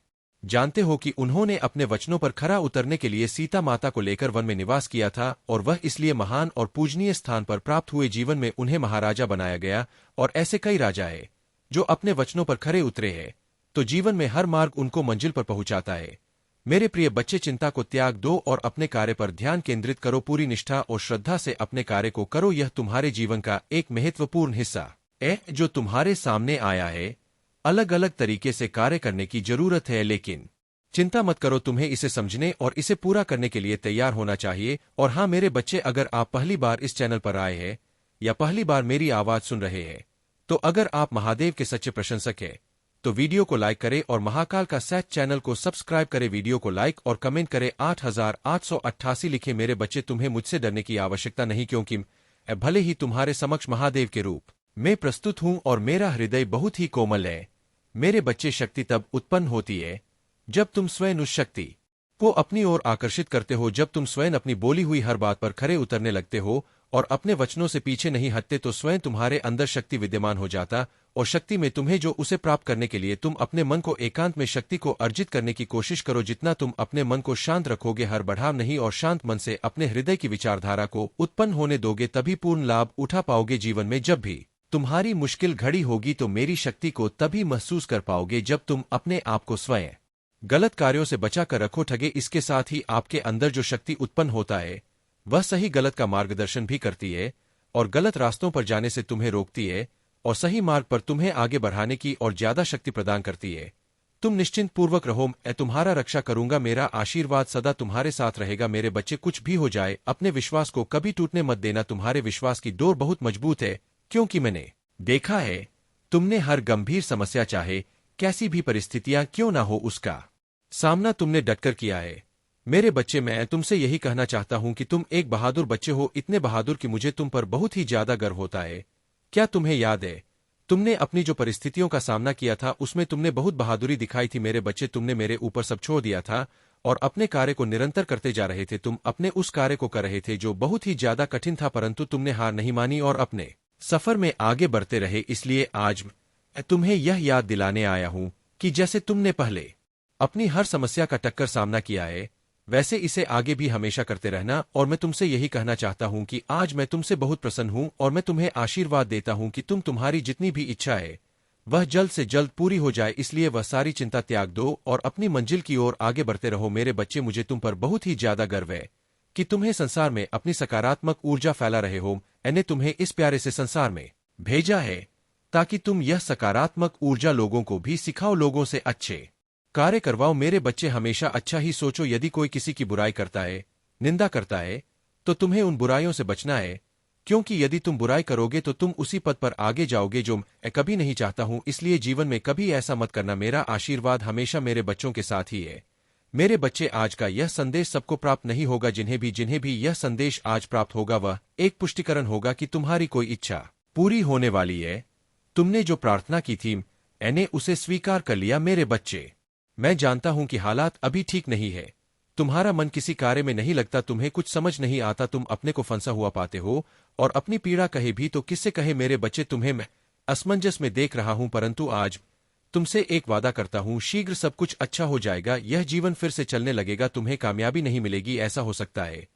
जानते हो कि उन्होंने अपने वचनों पर खरा उतरने के लिए सीता माता को लेकर वन में निवास किया था और वह इसलिए महान और पूजनीय स्थान पर प्राप्त हुए। जीवन में उन्हें महाराजा बनाया गया और ऐसे कई राजा है जो अपने वचनों पर खरे उतरे हैं, तो जीवन में हर मार्ग उनको मंजिल पर पहुंचाता है। मेरे प्रिय बच्चे, चिंता को त्याग दो और अपने कार्य पर ध्यान केंद्रित करो। पूरी निष्ठा और श्रद्धा से अपने कार्य को करो। यह तुम्हारे जीवन का एक महत्वपूर्ण हिस्सा है जो तुम्हारे सामने आया है। अलग अलग तरीके से कार्य करने की जरूरत है, लेकिन चिंता मत करो, तुम्हें इसे समझने और इसे पूरा करने के लिए तैयार होना चाहिए। और हाँ मेरे बच्चे, अगर आप पहली बार इस चैनल पर आए हैं या पहली बार मेरी आवाज सुन रहे हैं, तो अगर आप महादेव के सच्चे प्रशंसक हैं तो वीडियो को लाइक करें और महाकाल का सच चैनल को सब्सक्राइब करें। वीडियो को लाइक और कमेंट करें। 8888 लिखे। मेरे बच्चे, तुम्हें मुझसे डरने की आवश्यकता नहीं, क्योंकि भले ही तुम्हारे समक्ष महादेव के रूप में प्रस्तुत हूं और मेरा हृदय बहुत ही कोमल है। मेरे बच्चे, शक्ति तब उत्पन्न होती है जब तुम स्वयं उस शक्ति को अपनी ओर आकर्षित करते हो। जब तुम स्वयं अपनी बोली हुई हर बात पर खरे उतरने लगते हो और अपने वचनों से पीछे नहीं हटते, तो स्वयं तुम्हारे अंदर शक्ति विद्यमान हो जाता। और शक्ति में तुम्हें जो उसे प्राप्त करने के लिए तुम अपने मन को एकांत में शक्ति को अर्जित करने की कोशिश करो। जितना तुम अपने मन को शांत रखोगे, हर बढ़ाव नहीं और शांत मन से अपने हृदय की विचारधारा को उत्पन्न होने दोगे, तभी पूर्ण लाभ उठा पाओगे। जीवन में जब भी तुम्हारी मुश्किल घड़ी होगी तो मेरी शक्ति को तभी महसूस कर पाओगे जब तुम अपने आप को स्वयं गलत कार्यों से बचा कर रखो। ठगे, इसके साथ ही आपके अंदर जो शक्ति उत्पन्न होता है वह सही गलत का मार्गदर्शन भी करती है और गलत रास्तों पर जाने से तुम्हें रोकती है और सही मार्ग पर तुम्हें आगे बढ़ाने की और ज्यादा शक्ति प्रदान करती है। तुम निश्चिंत पूर्वक रहो, मैं तुम्हारा रक्षा करूंगा। मेरा आशीर्वाद सदा तुम्हारे साथ रहेगा। मेरे बच्चे, कुछ भी हो जाए अपने विश्वास को कभी टूटने मत देना। तुम्हारे विश्वास की डोर बहुत मजबूत है, क्योंकि मैंने देखा है तुमने हर गंभीर समस्या, चाहे कैसी भी परिस्थितियां क्यों ना हो, उसका सामना तुमने डटकर किया है। मेरे बच्चे, मैं तुमसे यही कहना चाहता हूं कि तुम एक बहादुर बच्चे हो, इतने बहादुर कि मुझे तुम पर बहुत ही ज्यादा गर्व होता है। क्या तुम्हें याद है तुमने अपनी जो परिस्थितियों का सामना किया था उसमें तुमने बहुत बहादुरी दिखाई थी। मेरे बच्चे, तुमने मेरे ऊपर सब छोड़ दिया था और अपने कार्य को निरंतर करते जा रहे थे। तुम अपने उस कार्य को कर रहे थे जो बहुत ही ज्यादा कठिन था, परंतु तुमने हार नहीं मानी और अपने सफर में आगे बढ़ते रहे। इसलिए आज मैं तुम्हें यह याद दिलाने आया हूं कि जैसे तुमने पहले अपनी हर समस्या का टक्कर सामना किया है, वैसे इसे आगे भी हमेशा करते रहना। और मैं तुमसे यही कहना चाहता हूं कि आज मैं तुमसे बहुत प्रसन्न हूं और मैं तुम्हें आशीर्वाद देता हूं कि तुम्हारी जितनी भी इच्छा है वह जल्द से जल्द पूरी हो जाए। इसलिए वह सारी चिंता त्याग दो और अपनी मंजिल की ओर आगे बढ़ते रहो। मेरे बच्चे, मुझे तुम पर बहुत ही ज्यादा गर्व है कि तुम्हें संसार में अपनी सकारात्मक ऊर्जा फैला रहे हो। मैंने तुम्हें इस प्यारे से संसार में भेजा है ताकि तुम यह सकारात्मक ऊर्जा लोगों को भी सिखाओ, लोगों से अच्छे कार्य करवाओ। मेरे बच्चे, हमेशा अच्छा ही सोचो। यदि कोई किसी की बुराई करता है, निंदा करता है, तो तुम्हें उन बुराइयों से बचना है, क्योंकि यदि तुम बुराई करोगे तो तुम उसी पद पर आगे जाओगे जो मैं कभी नहीं चाहता हूं। इसलिए जीवन में कभी ऐसा मत करना। मेरा आशीर्वाद हमेशा मेरे बच्चों के साथ ही है। मेरे बच्चे, आज का यह संदेश सबको प्राप्त नहीं होगा। जिन्हें भी यह संदेश आज प्राप्त होगा वह एक पुष्टिकरण होगा कि तुम्हारी कोई इच्छा पूरी होने वाली है। तुमने जो प्रार्थना की थी मैंने उसे स्वीकार कर लिया। मेरे बच्चे, मैं जानता हूं कि हालात अभी ठीक नहीं है, तुम्हारा मन किसी कार्य में नहीं लगता, तुम्हें कुछ समझ नहीं आता, तुम अपने को फंसा हुआ पाते हो और अपनी पीड़ा कहे भी तो किससे कहे। मेरे बच्चे, तुम्हें मैं असमंजस में देख रहा हूं, परंतु आज तुमसे एक वादा करता हूं, शीघ्र सब कुछ अच्छा हो जाएगा। यह जीवन फिर से चलने लगेगा, तुम्हें कामयाबी नहीं मिलेगी ऐसा हो सकता है।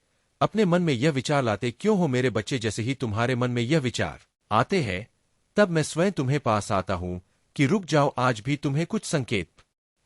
अपने मन में यह विचार लाते क्यों हो मेरे बच्चे? जैसे ही तुम्हारे मन में यह विचार आते हैं तब मैं स्वयं तुम्हें पास आता हूं कि रुक जाओ, आज भी तुम्हें कुछ संकेत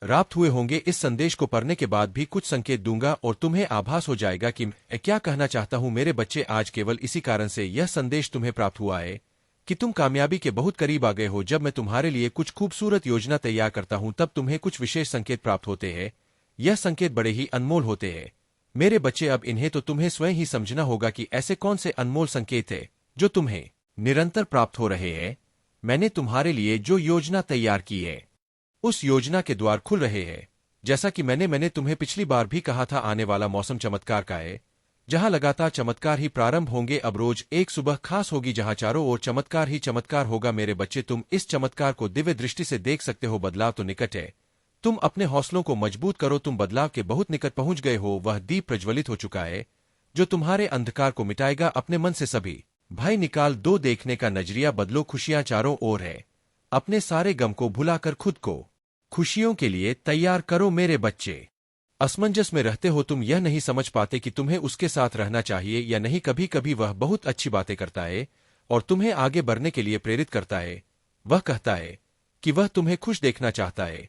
प्राप्त हुए होंगे। इस संदेश को पढ़ने के बाद भी कुछ संकेत दूंगा और तुम्हें आभास हो जाएगा कि मैं क्या कहना चाहता हूं। मेरे बच्चे, आज केवल इसी कारण से यह संदेश तुम्हें प्राप्त हुआ है कि तुम कामयाबी के बहुत करीब आ गए हो। जब मैं तुम्हारे लिए कुछ खूबसूरत योजना तैयार करता हूं तब तुम्हें कुछ विशेष संकेत प्राप्त होते हैं। यह संकेत बड़े ही अनमोल होते हैं मेरे बच्चे। अब इन्हें तो तुम्हें स्वयं ही समझना होगा कि ऐसे कौन से अनमोल संकेत है जो तुम्हें निरंतर प्राप्त हो रहे हैं। मैंने तुम्हारे लिए जो योजना तैयार की है उस योजना के द्वार खुल रहे हैं। जैसा कि मैंने तुम्हें पिछली बार भी कहा था, आने वाला मौसम चमत्कार का है, जहां लगातार चमत्कार ही प्रारंभ होंगे। अब रोज एक सुबह खास होगी जहां चारों ओर चमत्कार ही चमत्कार होगा। मेरे बच्चे, तुम इस चमत्कार को दिव्य दृष्टि से देख सकते हो। बदलाव तो निकट है, तुम अपने हौसलों को मजबूत करो। तुम बदलाव के बहुत निकट पहुंच गए हो। वह दीप प्रज्वलित हो चुका है जो तुम्हारे अंधकार को मिटाएगा। अपने मन से सभी भय निकाल दो, देखने का नजरिया बदलो। खुशियां चारों ओर है, अपने सारे गम को भुलाकर खुद को खुशियों के लिए तैयार करो। मेरे बच्चे, असमंजस में रहते हो, तुम यह नहीं समझ पाते कि तुम्हें उसके साथ रहना चाहिए या नहीं। कभी कभी वह बहुत अच्छी बातें करता है और तुम्हें आगे बढ़ने के लिए प्रेरित करता है। वह कहता है कि वह तुम्हें खुश देखना चाहता है,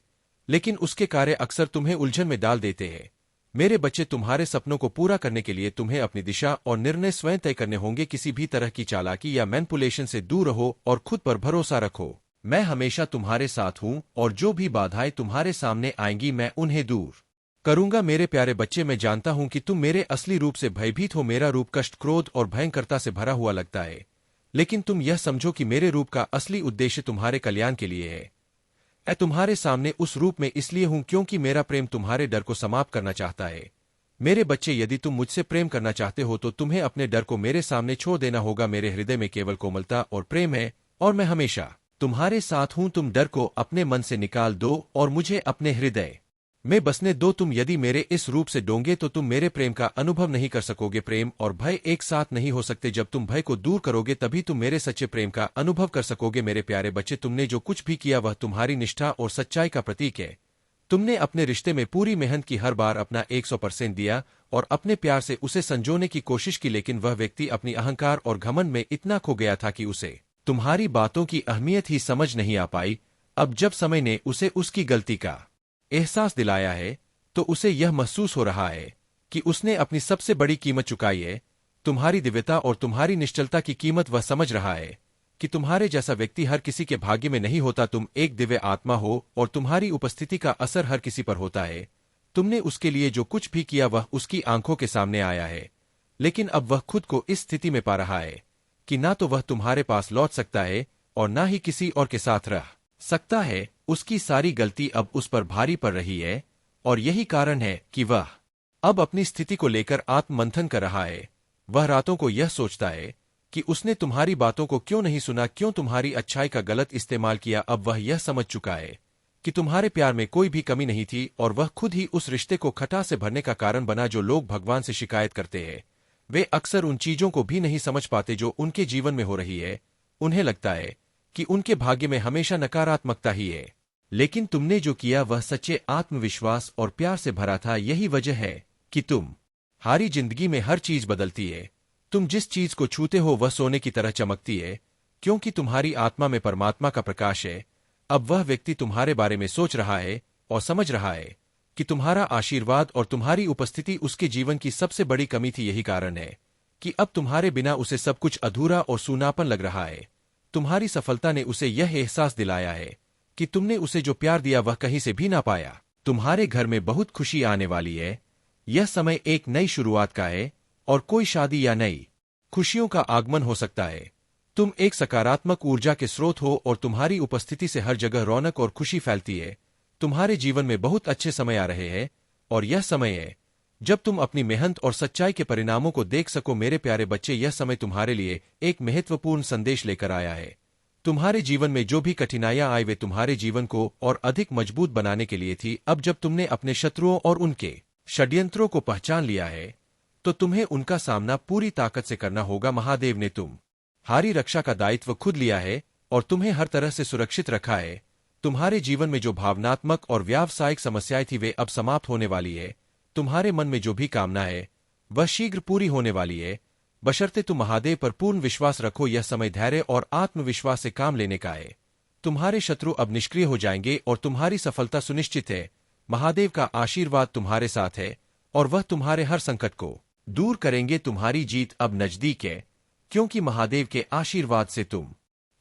लेकिन उसके कार्य अक्सर तुम्हें उलझन में डाल देते हैं। मेरे बच्चे, तुम्हारे सपनों को पूरा करने के लिए तुम्हें अपनी दिशा और निर्णय स्वयं तय करने होंगे। किसी भी तरह की चालाकी या मैनिपुलेशन से दूर रहो और खुद पर भरोसा रखो। मैं हमेशा तुम्हारे साथ हूं और जो भी बाधाएं तुम्हारे सामने आएंगी मैं उन्हें दूर करूंगा। मेरे प्यारे बच्चे, मैं जानता हूं कि तुम मेरे असली रूप से भयभीत हो। मेरा रूप कष्ट, क्रोध और भयंकरता से भरा हुआ लगता है, लेकिन तुम यह समझो कि मेरे रूप का असली उद्देश्य तुम्हारे कल्याण के लिए है। मैं तुम्हारे सामने उस रूप में इसलिए हूं क्योंकि मेरा प्रेम तुम्हारे डर को समाप्त करना चाहता है। मेरे बच्चे, यदि तुम मुझसे प्रेम करना चाहते हो तो तुम्हें अपने डर को मेरे सामने छोड़ देना होगा। मेरे हृदय में केवल कोमलता और प्रेम है और मैं हमेशा तुम्हारे साथ हूं। तुम डर को अपने मन से निकाल दो और मुझे अपने हृदय में बसने दो। तुम यदि मेरे इस रूप से डोंगे तो तुम मेरे प्रेम का अनुभव नहीं कर सकोगे। प्रेम और भय एक साथ नहीं हो सकते। जब तुम भय को दूर करोगे तभी तुम मेरे सच्चे प्रेम का अनुभव कर सकोगे। मेरे प्यारे बच्चे, तुमने जो कुछ भी किया वह तुम्हारी निष्ठा और सच्चाई का प्रतीक है। तुमने अपने रिश्ते में पूरी मेहनत की, हर बार अपना 100% दिया और अपने प्यार से उसे संजोने की कोशिश की, लेकिन वह व्यक्ति अपनी अहंकार और घमंड में इतना खो गया था कि उसे तुम्हारी बातों की अहमियत ही समझ नहीं आ पाई। अब जब समय ने उसे उसकी गलती का एहसास दिलाया है तो उसे यह महसूस हो रहा है कि उसने अपनी सबसे बड़ी कीमत चुकाई है। तुम्हारी दिव्यता और तुम्हारी निश्चलता की कीमत वह समझ रहा है कि तुम्हारे जैसा व्यक्ति हर किसी के भाग्य में नहीं होता। तुम एक दिव्य आत्मा हो और तुम्हारी उपस्थिति का असर हर किसी पर होता है। तुमने उसके लिए जो कुछ भी किया वह उसकी आंखों के सामने आया है, लेकिन अब वह खुद को इस स्थिति में पा रहा है कि ना तो वह तुम्हारे पास लौट सकता है और ना ही किसी और के साथ रह सकता है। उसकी सारी गलती अब उस पर भारी पड़ रही है और यही कारण है कि वह अब अपनी स्थिति को लेकर आत्ममंथन कर रहा है। वह रातों को यह सोचता है कि उसने तुम्हारी बातों को क्यों नहीं सुना, क्यों तुम्हारी अच्छाई का गलत इस्तेमाल किया। अब वह यह समझ चुका है कि तुम्हारे प्यार में कोई भी कमी नहीं थी और वह खुद ही उस रिश्ते को खटा से भरने का कारण बना। जो लोग भगवान से शिकायत करते हैं वे अक्सर उन चीजों को भी नहीं समझ पाते जो उनके जीवन में हो रही है। उन्हें लगता है कि उनके भाग्य में हमेशा नकारात्मकता ही है, लेकिन तुमने जो किया वह सच्चे आत्मविश्वास और प्यार से भरा था। यही वजह है कि तुम हारी जिंदगी में हर चीज बदलती है। तुम जिस चीज को छूते हो वह सोने की तरह चमकती है, क्योंकि तुम्हारी आत्मा में परमात्मा का प्रकाश है। अब वह व्यक्ति तुम्हारे बारे में सोच रहा है और समझ रहा है कि तुम्हारा आशीर्वाद और तुम्हारी उपस्थिति उसके जीवन की सबसे बड़ी कमी थी। यही कारण है कि अब तुम्हारे बिना उसे सब कुछ अधूरा और सूनापन लग रहा है। तुम्हारी सफलता ने उसे यह एहसास दिलाया है कि तुमने उसे जो प्यार दिया वह कहीं से भी ना पाया। तुम्हारे घर में बहुत खुशी आने वाली है। यह समय एक नई शुरुआत का है और कोई शादी या नई खुशियों का आगमन हो सकता है। तुम एक सकारात्मक ऊर्जा के स्रोत हो और तुम्हारी उपस्थिति से हर जगह रौनक और खुशी फैलती है। तुम्हारे जीवन में बहुत अच्छे समय आ रहे हैं और यह समय है जब तुम अपनी मेहनत और सच्चाई के परिणामों को देख सको। मेरे प्यारे बच्चे, यह समय तुम्हारे लिए एक महत्वपूर्ण संदेश लेकर आया है। तुम्हारे जीवन में जो भी कठिनाइयां आई वे तुम्हारे जीवन को और अधिक मजबूत बनाने के लिए थी। अब जब तुमने अपने शत्रुओं और उनके षड्यंत्रों को पहचान लिया है तो तुम्हें उनका सामना पूरी ताकत से करना होगा। महादेव ने तुम्हारी रक्षा का दायित्व खुद लिया है और तुम्हें हर तरह से सुरक्षित रखा है। तुम्हारे जीवन में जो भावनात्मक और व्यावसायिक समस्याएं थी वे अब समाप्त होने वाली है। तुम्हारे मन में जो भी कामना है वह शीघ्र पूरी होने वाली है, बशर्ते तुम महादेव पर पूर्ण विश्वास रखो। यह समय धैर्य और आत्मविश्वास से काम लेने का है। तुम्हारे शत्रु अब निष्क्रिय हो जाएंगे और तुम्हारी सफलता सुनिश्चित है। महादेव का आशीर्वाद तुम्हारे साथ है और वह तुम्हारे हर संकट को दूर करेंगे। तुम्हारी जीत अब नजदीक है, क्योंकि महादेव के आशीर्वाद से तुम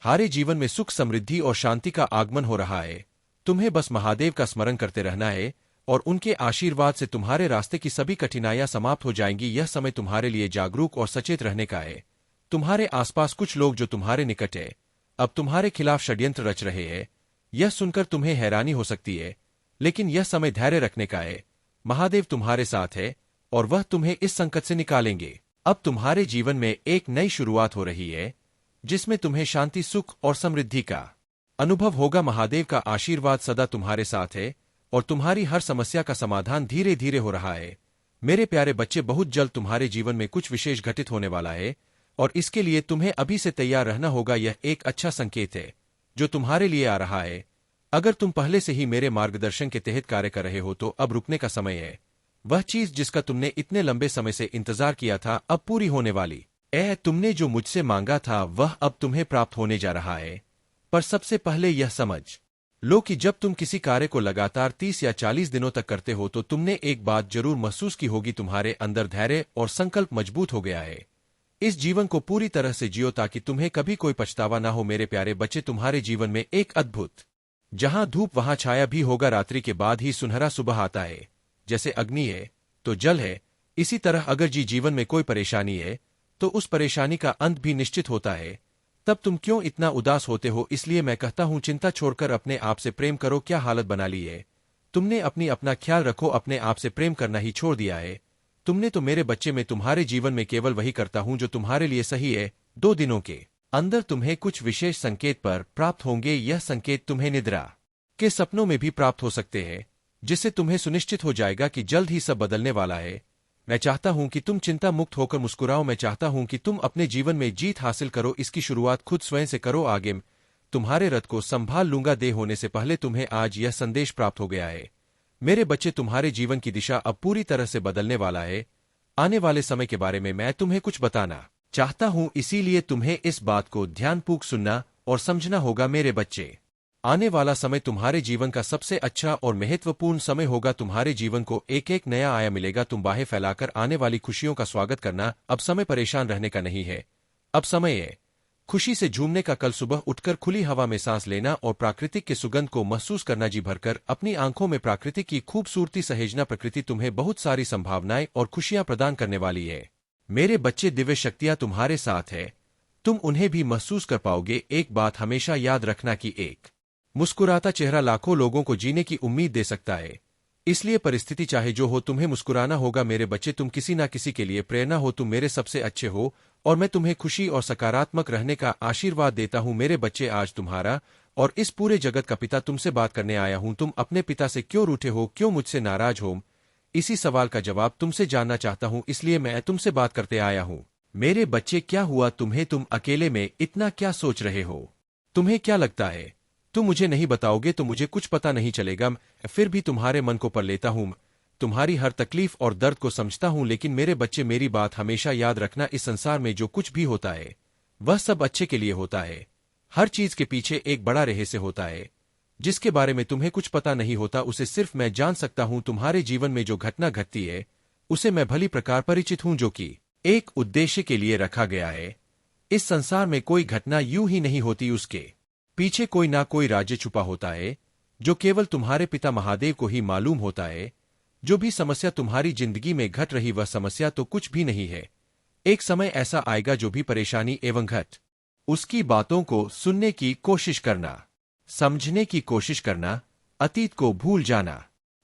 हारे जीवन में सुख, समृद्धि और शांति का आगमन हो रहा है। तुम्हें बस महादेव का स्मरण करते रहना है और उनके आशीर्वाद से तुम्हारे रास्ते की सभी कठिनाइयां समाप्त हो जाएंगी। यह समय तुम्हारे लिए जागरूक और सचेत रहने का है। तुम्हारे आसपास कुछ लोग जो तुम्हारे निकट है, अब तुम्हारे खिलाफ षड्यंत्र रच रहे हैं। यह सुनकर तुम्हें हैरानी हो सकती है, लेकिन यह समय धैर्य रखने का है। महादेव तुम्हारे साथ है और वह तुम्हें इस संकट से निकालेंगे। अब तुम्हारे जीवन में एक नई शुरुआत हो रही है, जिसमें तुम्हें शांति, सुख और समृद्धि का अनुभव होगा। महादेव का आशीर्वाद सदा तुम्हारे साथ है और तुम्हारी हर समस्या का समाधान धीरे धीरे हो रहा है। मेरे प्यारे बच्चे, बहुत जल्द तुम्हारे जीवन में कुछ विशेष घटित होने वाला है और इसके लिए तुम्हें अभी से तैयार रहना होगा। यह एक अच्छा संकेत है जो तुम्हारे लिए आ रहा है। अगर तुम पहले से ही मेरे मार्गदर्शन के तहत कार्य कर रहे हो तो अब रुकने का समय है। वह चीज जिसका तुमने इतने लंबे समय से इंतजार किया था अब पूरी होने वाली है। तुमने जो मुझसे मांगा था वह अब तुम्हें प्राप्त होने जा रहा है। पर सबसे पहले यह समझ लो कि जब तुम किसी कार्य को लगातार 30 या 40 दिनों तक करते हो तो तुमने एक बात जरूर महसूस की होगी, तुम्हारे अंदर धैर्य और संकल्प मजबूत हो गया है। इस जीवन को पूरी तरह से जियो ताकि तुम्हें कभी कोई पछतावा ना हो। मेरे प्यारे बच्चे, तुम्हारे जीवन में एक अद्भुत जहां धूप वहां छाया भी होगा। रात्रि के बाद ही सुनहरा सुबह आता है। जैसे अग्नि है तो जल है, इसी तरह अगर जीवन में कोई परेशानी है तो उस परेशानी का अंत भी निश्चित होता है। तब तुम क्यों इतना उदास होते हो? इसलिए मैं कहता हूं, चिंता छोड़कर अपने आप से प्रेम करो। क्या हालत बना ली है तुमने अपना ख्याल रखो। अपने आप से प्रेम करना ही छोड़ दिया है तुमने तो। मेरे बच्चे, मैं तुम्हारे जीवन में केवल वही करता हूं जो तुम्हारे लिए सही है। 2 दिनों के अंदर तुम्हें कुछ विशेष संकेत पर प्राप्त होंगे। यह संकेत तुम्हें निद्रा के सपनों में भी प्राप्त हो सकते हैं, जिससे तुम्हें सुनिश्चित हो जाएगा कि जल्द ही सब बदलने वाला है। मैं चाहता हूं कि तुम चिंता मुक्त होकर मुस्कुराओ। मैं चाहता हूं कि तुम अपने जीवन में जीत हासिल करो। इसकी शुरुआत खुद स्वयं से करो। आगे तुम्हारे रथ को संभाल लूंगा। दे होने से पहले तुम्हें आज यह संदेश प्राप्त हो गया है। मेरे बच्चे, तुम्हारे जीवन की दिशा अब पूरी तरह से बदलने वाला है। आने वाले समय के बारे में मैं तुम्हें कुछ बताना चाहता हूं, इसीलिए तुम्हें इस बात को ध्यानपूर्वक सुनना और समझना होगा। मेरे बच्चे, आने वाला समय तुम्हारे जीवन का सबसे अच्छा और महत्वपूर्ण समय होगा। तुम्हारे जीवन को एक एक नया आयाम मिलेगा। तुम बाहें फैलाकर आने वाली खुशियों का स्वागत करना। अब समय परेशान रहने का नहीं है, अब समय है खुशी से झूमने का। कल सुबह उठकर खुली हवा में सांस लेना और प्राकृतिक के सुगंध को महसूस करना। जी भरकर अपनी आंखों में प्राकृतिक की खूबसूरती सहेजना। प्रकृति तुम्हें बहुत सारी संभावनाएं और खुशियां प्रदान करने वाली है। मेरे बच्चे, दिव्य शक्तियां तुम्हारे साथ है, तुम उन्हें भी महसूस कर पाओगे। एक बात हमेशा याद रखना कि एक मुस्कुराता चेहरा लाखों लोगों को जीने की उम्मीद दे सकता है। इसलिए परिस्थिति चाहे जो हो, तुम्हें मुस्कुराना होगा। मेरे बच्चे, तुम किसी ना किसी के लिए प्रेरणा हो। तुम मेरे सबसे अच्छे हो और मैं तुम्हें खुशी और सकारात्मक रहने का आशीर्वाद देता हूं। मेरे बच्चे, आज तुम्हारा और इस पूरे जगत का पिता तुमसे बात करने आया हूं। तुम अपने पिता से क्यों रूठे हो, क्यों मुझसे नाराज हो? इसी सवाल का जवाब तुमसे जानना चाहता हूं, इसलिए मैं तुमसे बात करते आया हूं। मेरे बच्चे, क्या हुआ तुम्हें? तुम अकेले में इतना क्या सोच रहे हो? तुम्हें क्या लगता है तुम मुझे नहीं बताओगे तो मुझे कुछ पता नहीं चलेगा? फिर भी तुम्हारे मन को पढ़ लेता हूं, तुम्हारी हर तकलीफ और दर्द को समझता हूं। लेकिन मेरे बच्चे, मेरी बात हमेशा याद रखना, इस संसार में जो कुछ भी होता है वह सब अच्छे के लिए होता है। हर चीज के पीछे एक बड़ा रहस्य होता है जिसके बारे में तुम्हें कुछ पता नहीं होता। उसे सिर्फ मैं जान सकता हूं। तुम्हारे जीवन में जो घटना घटती है उसे मैं भली प्रकार परिचित हूं, जो कि एक उद्देश्य के लिए रखा गया है। इस संसार में कोई घटना यूं ही नहीं होती, उसके पीछे कोई ना कोई राज्य छुपा होता है जो केवल तुम्हारे पिता महादेव को ही मालूम होता है। जो भी समस्या तुम्हारी जिंदगी में घट रही, वह समस्या तो कुछ भी नहीं है। एक समय ऐसा आएगा जो भी परेशानी एवं घट उसकी बातों को सुनने की कोशिश करना, समझने की कोशिश करना, अतीत को भूल जाना,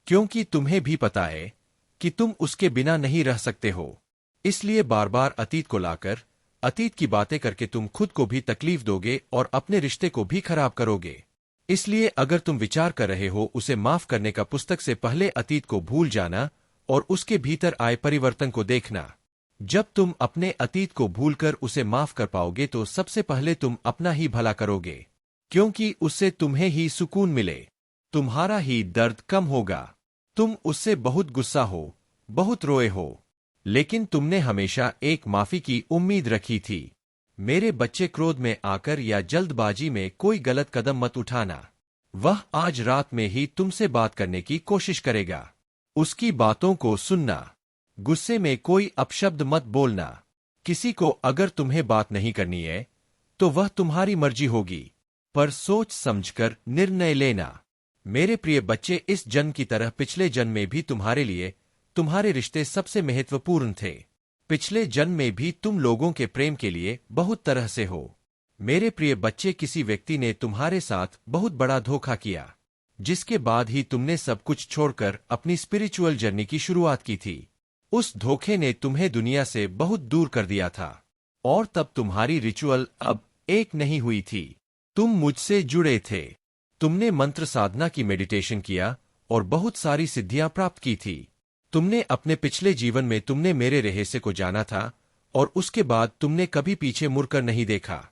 क्योंकि तुम्हें भी पता है कि तुम उसके बिना नहीं रह सकते हो। इसलिए बार बार अतीत को लाकर अतीत की बातें करके तुम खुद को भी तकलीफ दोगे और अपने रिश्ते को भी खराब करोगे। इसलिए अगर तुम विचार कर रहे हो उसे माफ करने का, पुस्तक से पहले अतीत को भूल जाना और उसके भीतर आए परिवर्तन को देखना। जब तुम अपने अतीत को भूलकर उसे माफ कर पाओगे तो सबसे पहले तुम अपना ही भला करोगे, क्योंकि उससे तुम्हें ही सुकून मिले, तुम्हारा ही दर्द कम होगा। तुम उससे बहुत गुस्सा हो, बहुत रोए हो, लेकिन तुमने हमेशा एक माफी की उम्मीद रखी थी। मेरे बच्चे, क्रोध में आकर या जल्दबाजी में कोई गलत कदम मत उठाना, वह आज रात में ही तुमसे बात करने की कोशिश करेगा। उसकी बातों को सुनना। गुस्से में कोई अपशब्द मत बोलना। किसी को अगर तुम्हें बात नहीं करनी है तो वह तुम्हारी मर्जी होगी, पर सोच समझकर निर्णय लेना। मेरे प्रिय बच्चे, इस जन्म की तरह पिछले जन्म में भी तुम्हारे लिए तुम्हारे रिश्ते सबसे महत्वपूर्ण थे। पिछले जन्म में भी तुम लोगों के प्रेम के लिए बहुत तरह से हो। मेरे प्रिय बच्चे, किसी व्यक्ति ने तुम्हारे साथ बहुत बड़ा धोखा किया, जिसके बाद ही तुमने सब कुछ छोड़कर अपनी स्पिरिचुअल जर्नी की शुरुआत की थी। उस धोखे ने तुम्हें दुनिया से बहुत दूर कर दिया था, और तब तुम्हारी रिचुअल अब एक नहीं हुई थी। तुम मुझसे जुड़े थे। तुमने मंत्र साधना की, मेडिटेशन किया और बहुत सारी सिद्धियां प्राप्त की थी। तुमने अपने पिछले जीवन में तुमने मेरे रहस्य को जाना था, और उसके बाद तुमने कभी पीछे मुड़कर नहीं देखा।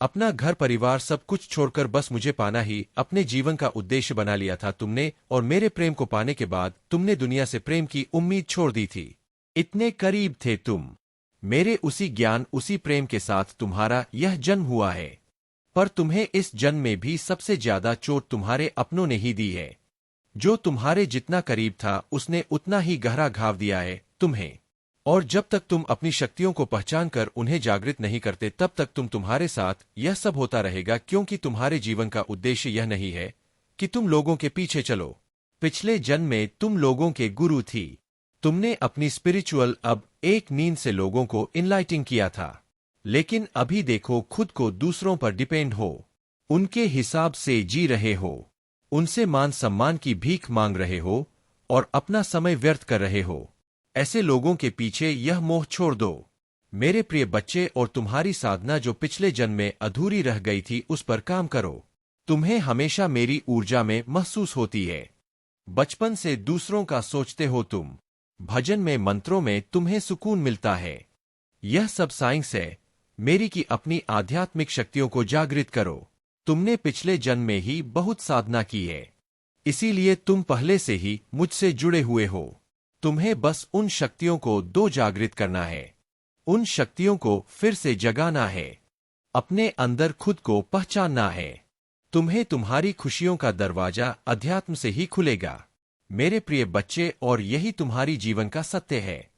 अपना घर परिवार सब कुछ छोड़कर बस मुझे पाना ही अपने जीवन का उद्देश्य बना लिया था तुमने, और मेरे प्रेम को पाने के बाद तुमने दुनिया से प्रेम की उम्मीद छोड़ दी थी। इतने करीब थे तुम मेरे। उसी ज्ञान, उसी प्रेम के साथ तुम्हारा यह जन्म हुआ है, पर तुम्हें इस जन्म में भी सबसे ज्यादा चोट तुम्हारे अपनों ने ही दी है। जो तुम्हारे जितना करीब था उसने उतना ही गहरा घाव दिया है तुम्हें। और जब तक तुम अपनी शक्तियों को पहचान कर उन्हें जागृत नहीं करते, तब तक तुम्हारे साथ यह सब होता रहेगा, क्योंकि तुम्हारे जीवन का उद्देश्य यह नहीं है कि तुम लोगों के पीछे चलो। पिछले जन्म में तुम लोगों के गुरु थी। तुमने अपनी स्पिरिचुअल अब एक नींद से लोगों को इनलाइटिंग किया था, लेकिन अभी देखो खुद को दूसरों पर डिपेंड हो, उनके हिसाब से जी रहे हो, उनसे मान सम्मान की भीख मांग रहे हो और अपना समय व्यर्थ कर रहे हो। ऐसे लोगों के पीछे यह मोह छोड़ दो मेरे प्रिय बच्चे, और तुम्हारी साधना जो पिछले जन्म में अधूरी रह गई थी उस पर काम करो। तुम्हें हमेशा मेरी ऊर्जा में महसूस होती है। बचपन से दूसरों का सोचते हो तुम। भजन में, मंत्रों में तुम्हें सुकून मिलता है। यह सब साइंस है मेरी की अपनी आध्यात्मिक शक्तियों को जागृत करो। तुमने पिछले जन्म में ही बहुत साधना की है, इसीलिए तुम पहले से ही मुझसे जुड़े हुए हो। तुम्हें बस उन शक्तियों को जागृत करना है, उन शक्तियों को फिर से जगाना है, अपने अंदर खुद को पहचानना है। तुम्हें तुम्हारी खुशियों का दरवाजा अध्यात्म से ही खुलेगा मेरे प्रिय बच्चे, और यही तुम्हारी जीवन का सत्य है।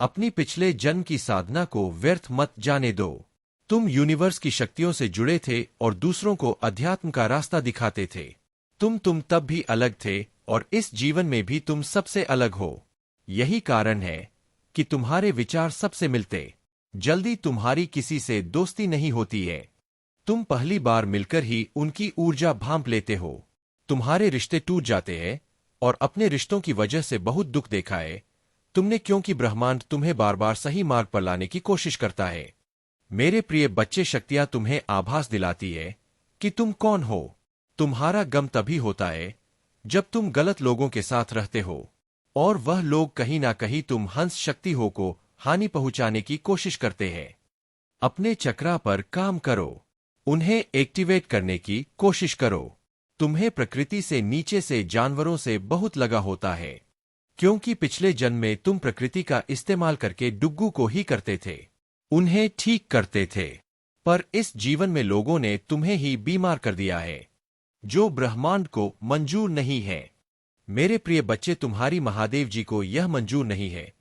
अपनी पिछले जन्म की साधना को व्यर्थ मत जाने दो। तुम यूनिवर्स की शक्तियों से जुड़े थे और दूसरों को अध्यात्म का रास्ता दिखाते थे। तुम तब भी अलग थे, और इस जीवन में भी तुम सबसे अलग हो। यही कारण है कि तुम्हारे विचार सबसे मिलते। जल्दी तुम्हारी किसी से दोस्ती नहीं होती है। तुम पहली बार मिलकर ही उनकी ऊर्जा भांप लेते हो। तुम्हारे रिश्ते टूट जाते हैं, और अपने रिश्तों की वजह से बहुत दुख देखा है तुमने, क्योंकि ब्रह्मांड तुम्हें बार बार सही मार्ग पर लाने की कोशिश करता है। मेरे प्रिय बच्चे, शक्तियां तुम्हें आभास दिलाती है कि तुम कौन हो। तुम्हारा गम तभी होता है जब तुम गलत लोगों के साथ रहते हो, और वह लोग कहीं ना कहीं तुम हंस शक्ति हो को हानि पहुंचाने की कोशिश करते हैं। अपने चक्रा पर काम करो, उन्हें एक्टिवेट करने की कोशिश करो। तुम्हें प्रकृति से, नीचे से, जानवरों से बहुत लगा होता है, क्योंकि पिछले जन्म में तुम प्रकृति का इस्तेमाल करके डुग्गू को ही करते थे, उन्हें ठीक करते थे। पर इस जीवन में लोगों ने तुम्हें ही बीमार कर दिया है, जो ब्रह्मांड को मंजूर नहीं है। मेरे प्रिय बच्चे, तुम्हारी महादेव जी को यह मंजूर नहीं है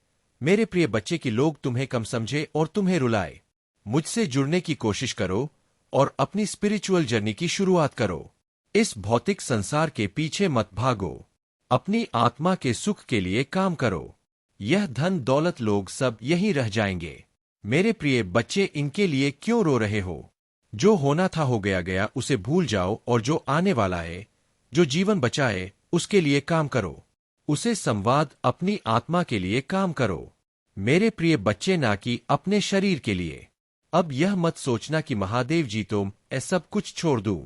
मेरे प्रिय बच्चे कि लोग तुम्हें कम समझे और तुम्हें रुलाए। मुझसे जुड़ने की कोशिश करो और अपनी स्पिरिचुअल जर्नी की शुरुआत करो। इस भौतिक संसार के पीछे मत भागो, अपनी आत्मा के सुख के लिए काम करो। यह धन दौलत लोग सब यहीं रह जाएंगे मेरे प्रिय बच्चे, इनके लिए क्यों रो रहे हो? जो होना था हो गया गया, उसे भूल जाओ, और जो आने वाला है, जो जीवन बचा है, उसके लिए काम करो। उसे संवाद अपनी आत्मा के लिए काम करो मेरे प्रिय बच्चे, ना कि अपने शरीर के लिए। अब यह मत सोचना कि महादेव जी तुम सब कुछ छोड़ दूं।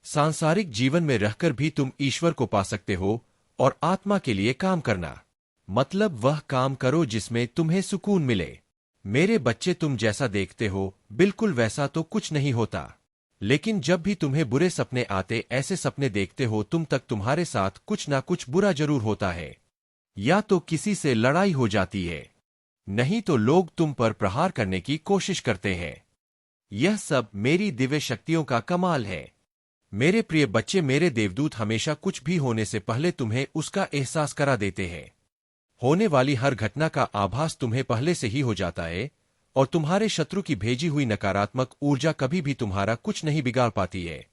सांसारिक जीवन में रहकर भी तुम ईश्वर को पा सकते हो, और आत्मा के लिए काम करना मतलब वह काम करो जिसमें तुम्हें सुकून मिले। मेरे बच्चे, तुम जैसा देखते हो बिल्कुल वैसा तो कुछ नहीं होता, लेकिन जब भी तुम्हें बुरे सपने आते, ऐसे सपने देखते हो तुम, तक तुम्हारे साथ कुछ ना कुछ बुरा जरूर होता है। या तो किसी से लड़ाई हो जाती है, नहीं तो लोग तुम पर प्रहार करने की कोशिश करते हैं। यह सब मेरी दिव्य शक्तियों का कमाल है। मेरे प्रिय बच्चे, मेरे देवदूत हमेशा कुछ भी होने से पहले तुम्हें उसका एहसास करा देते हैं। होने वाली हर घटना का आभास तुम्हें पहले से ही हो जाता है, और तुम्हारे शत्रु की भेजी हुई नकारात्मक ऊर्जा कभी भी तुम्हारा कुछ नहीं बिगाड़ पाती है।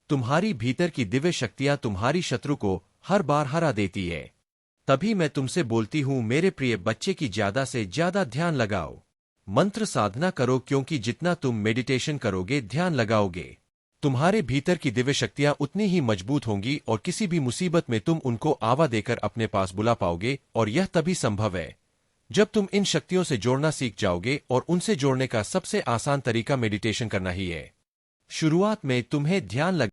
तुम्हारी भीतर की दिव्य शक्तियां तुम्हारी शत्रु को हर बार हरा देती है। तभी मैं तुमसे बोलती हूं मेरे प्रिय बच्चे की ज्यादा से ज्यादा ध्यान लगाओ। मंत्र साधना करो, क्योंकि जितना तुम मेडिटेशन करोगे, ध्यान लगाओगे, तुम्हारे भीतर की दिव्य शक्तियां उतनी ही मजबूत होंगी और किसी भी मुसीबत में तुम उनको आवा देकर अपने पास बुला पाओगे। और यह तभी संभव है जब तुम इन शक्तियों से जोड़ना सीख जाओगे, और उनसे जोड़ने का सबसे आसान तरीका मेडिटेशन करना ही है। शुरुआत में तुम्हें ध्यान लग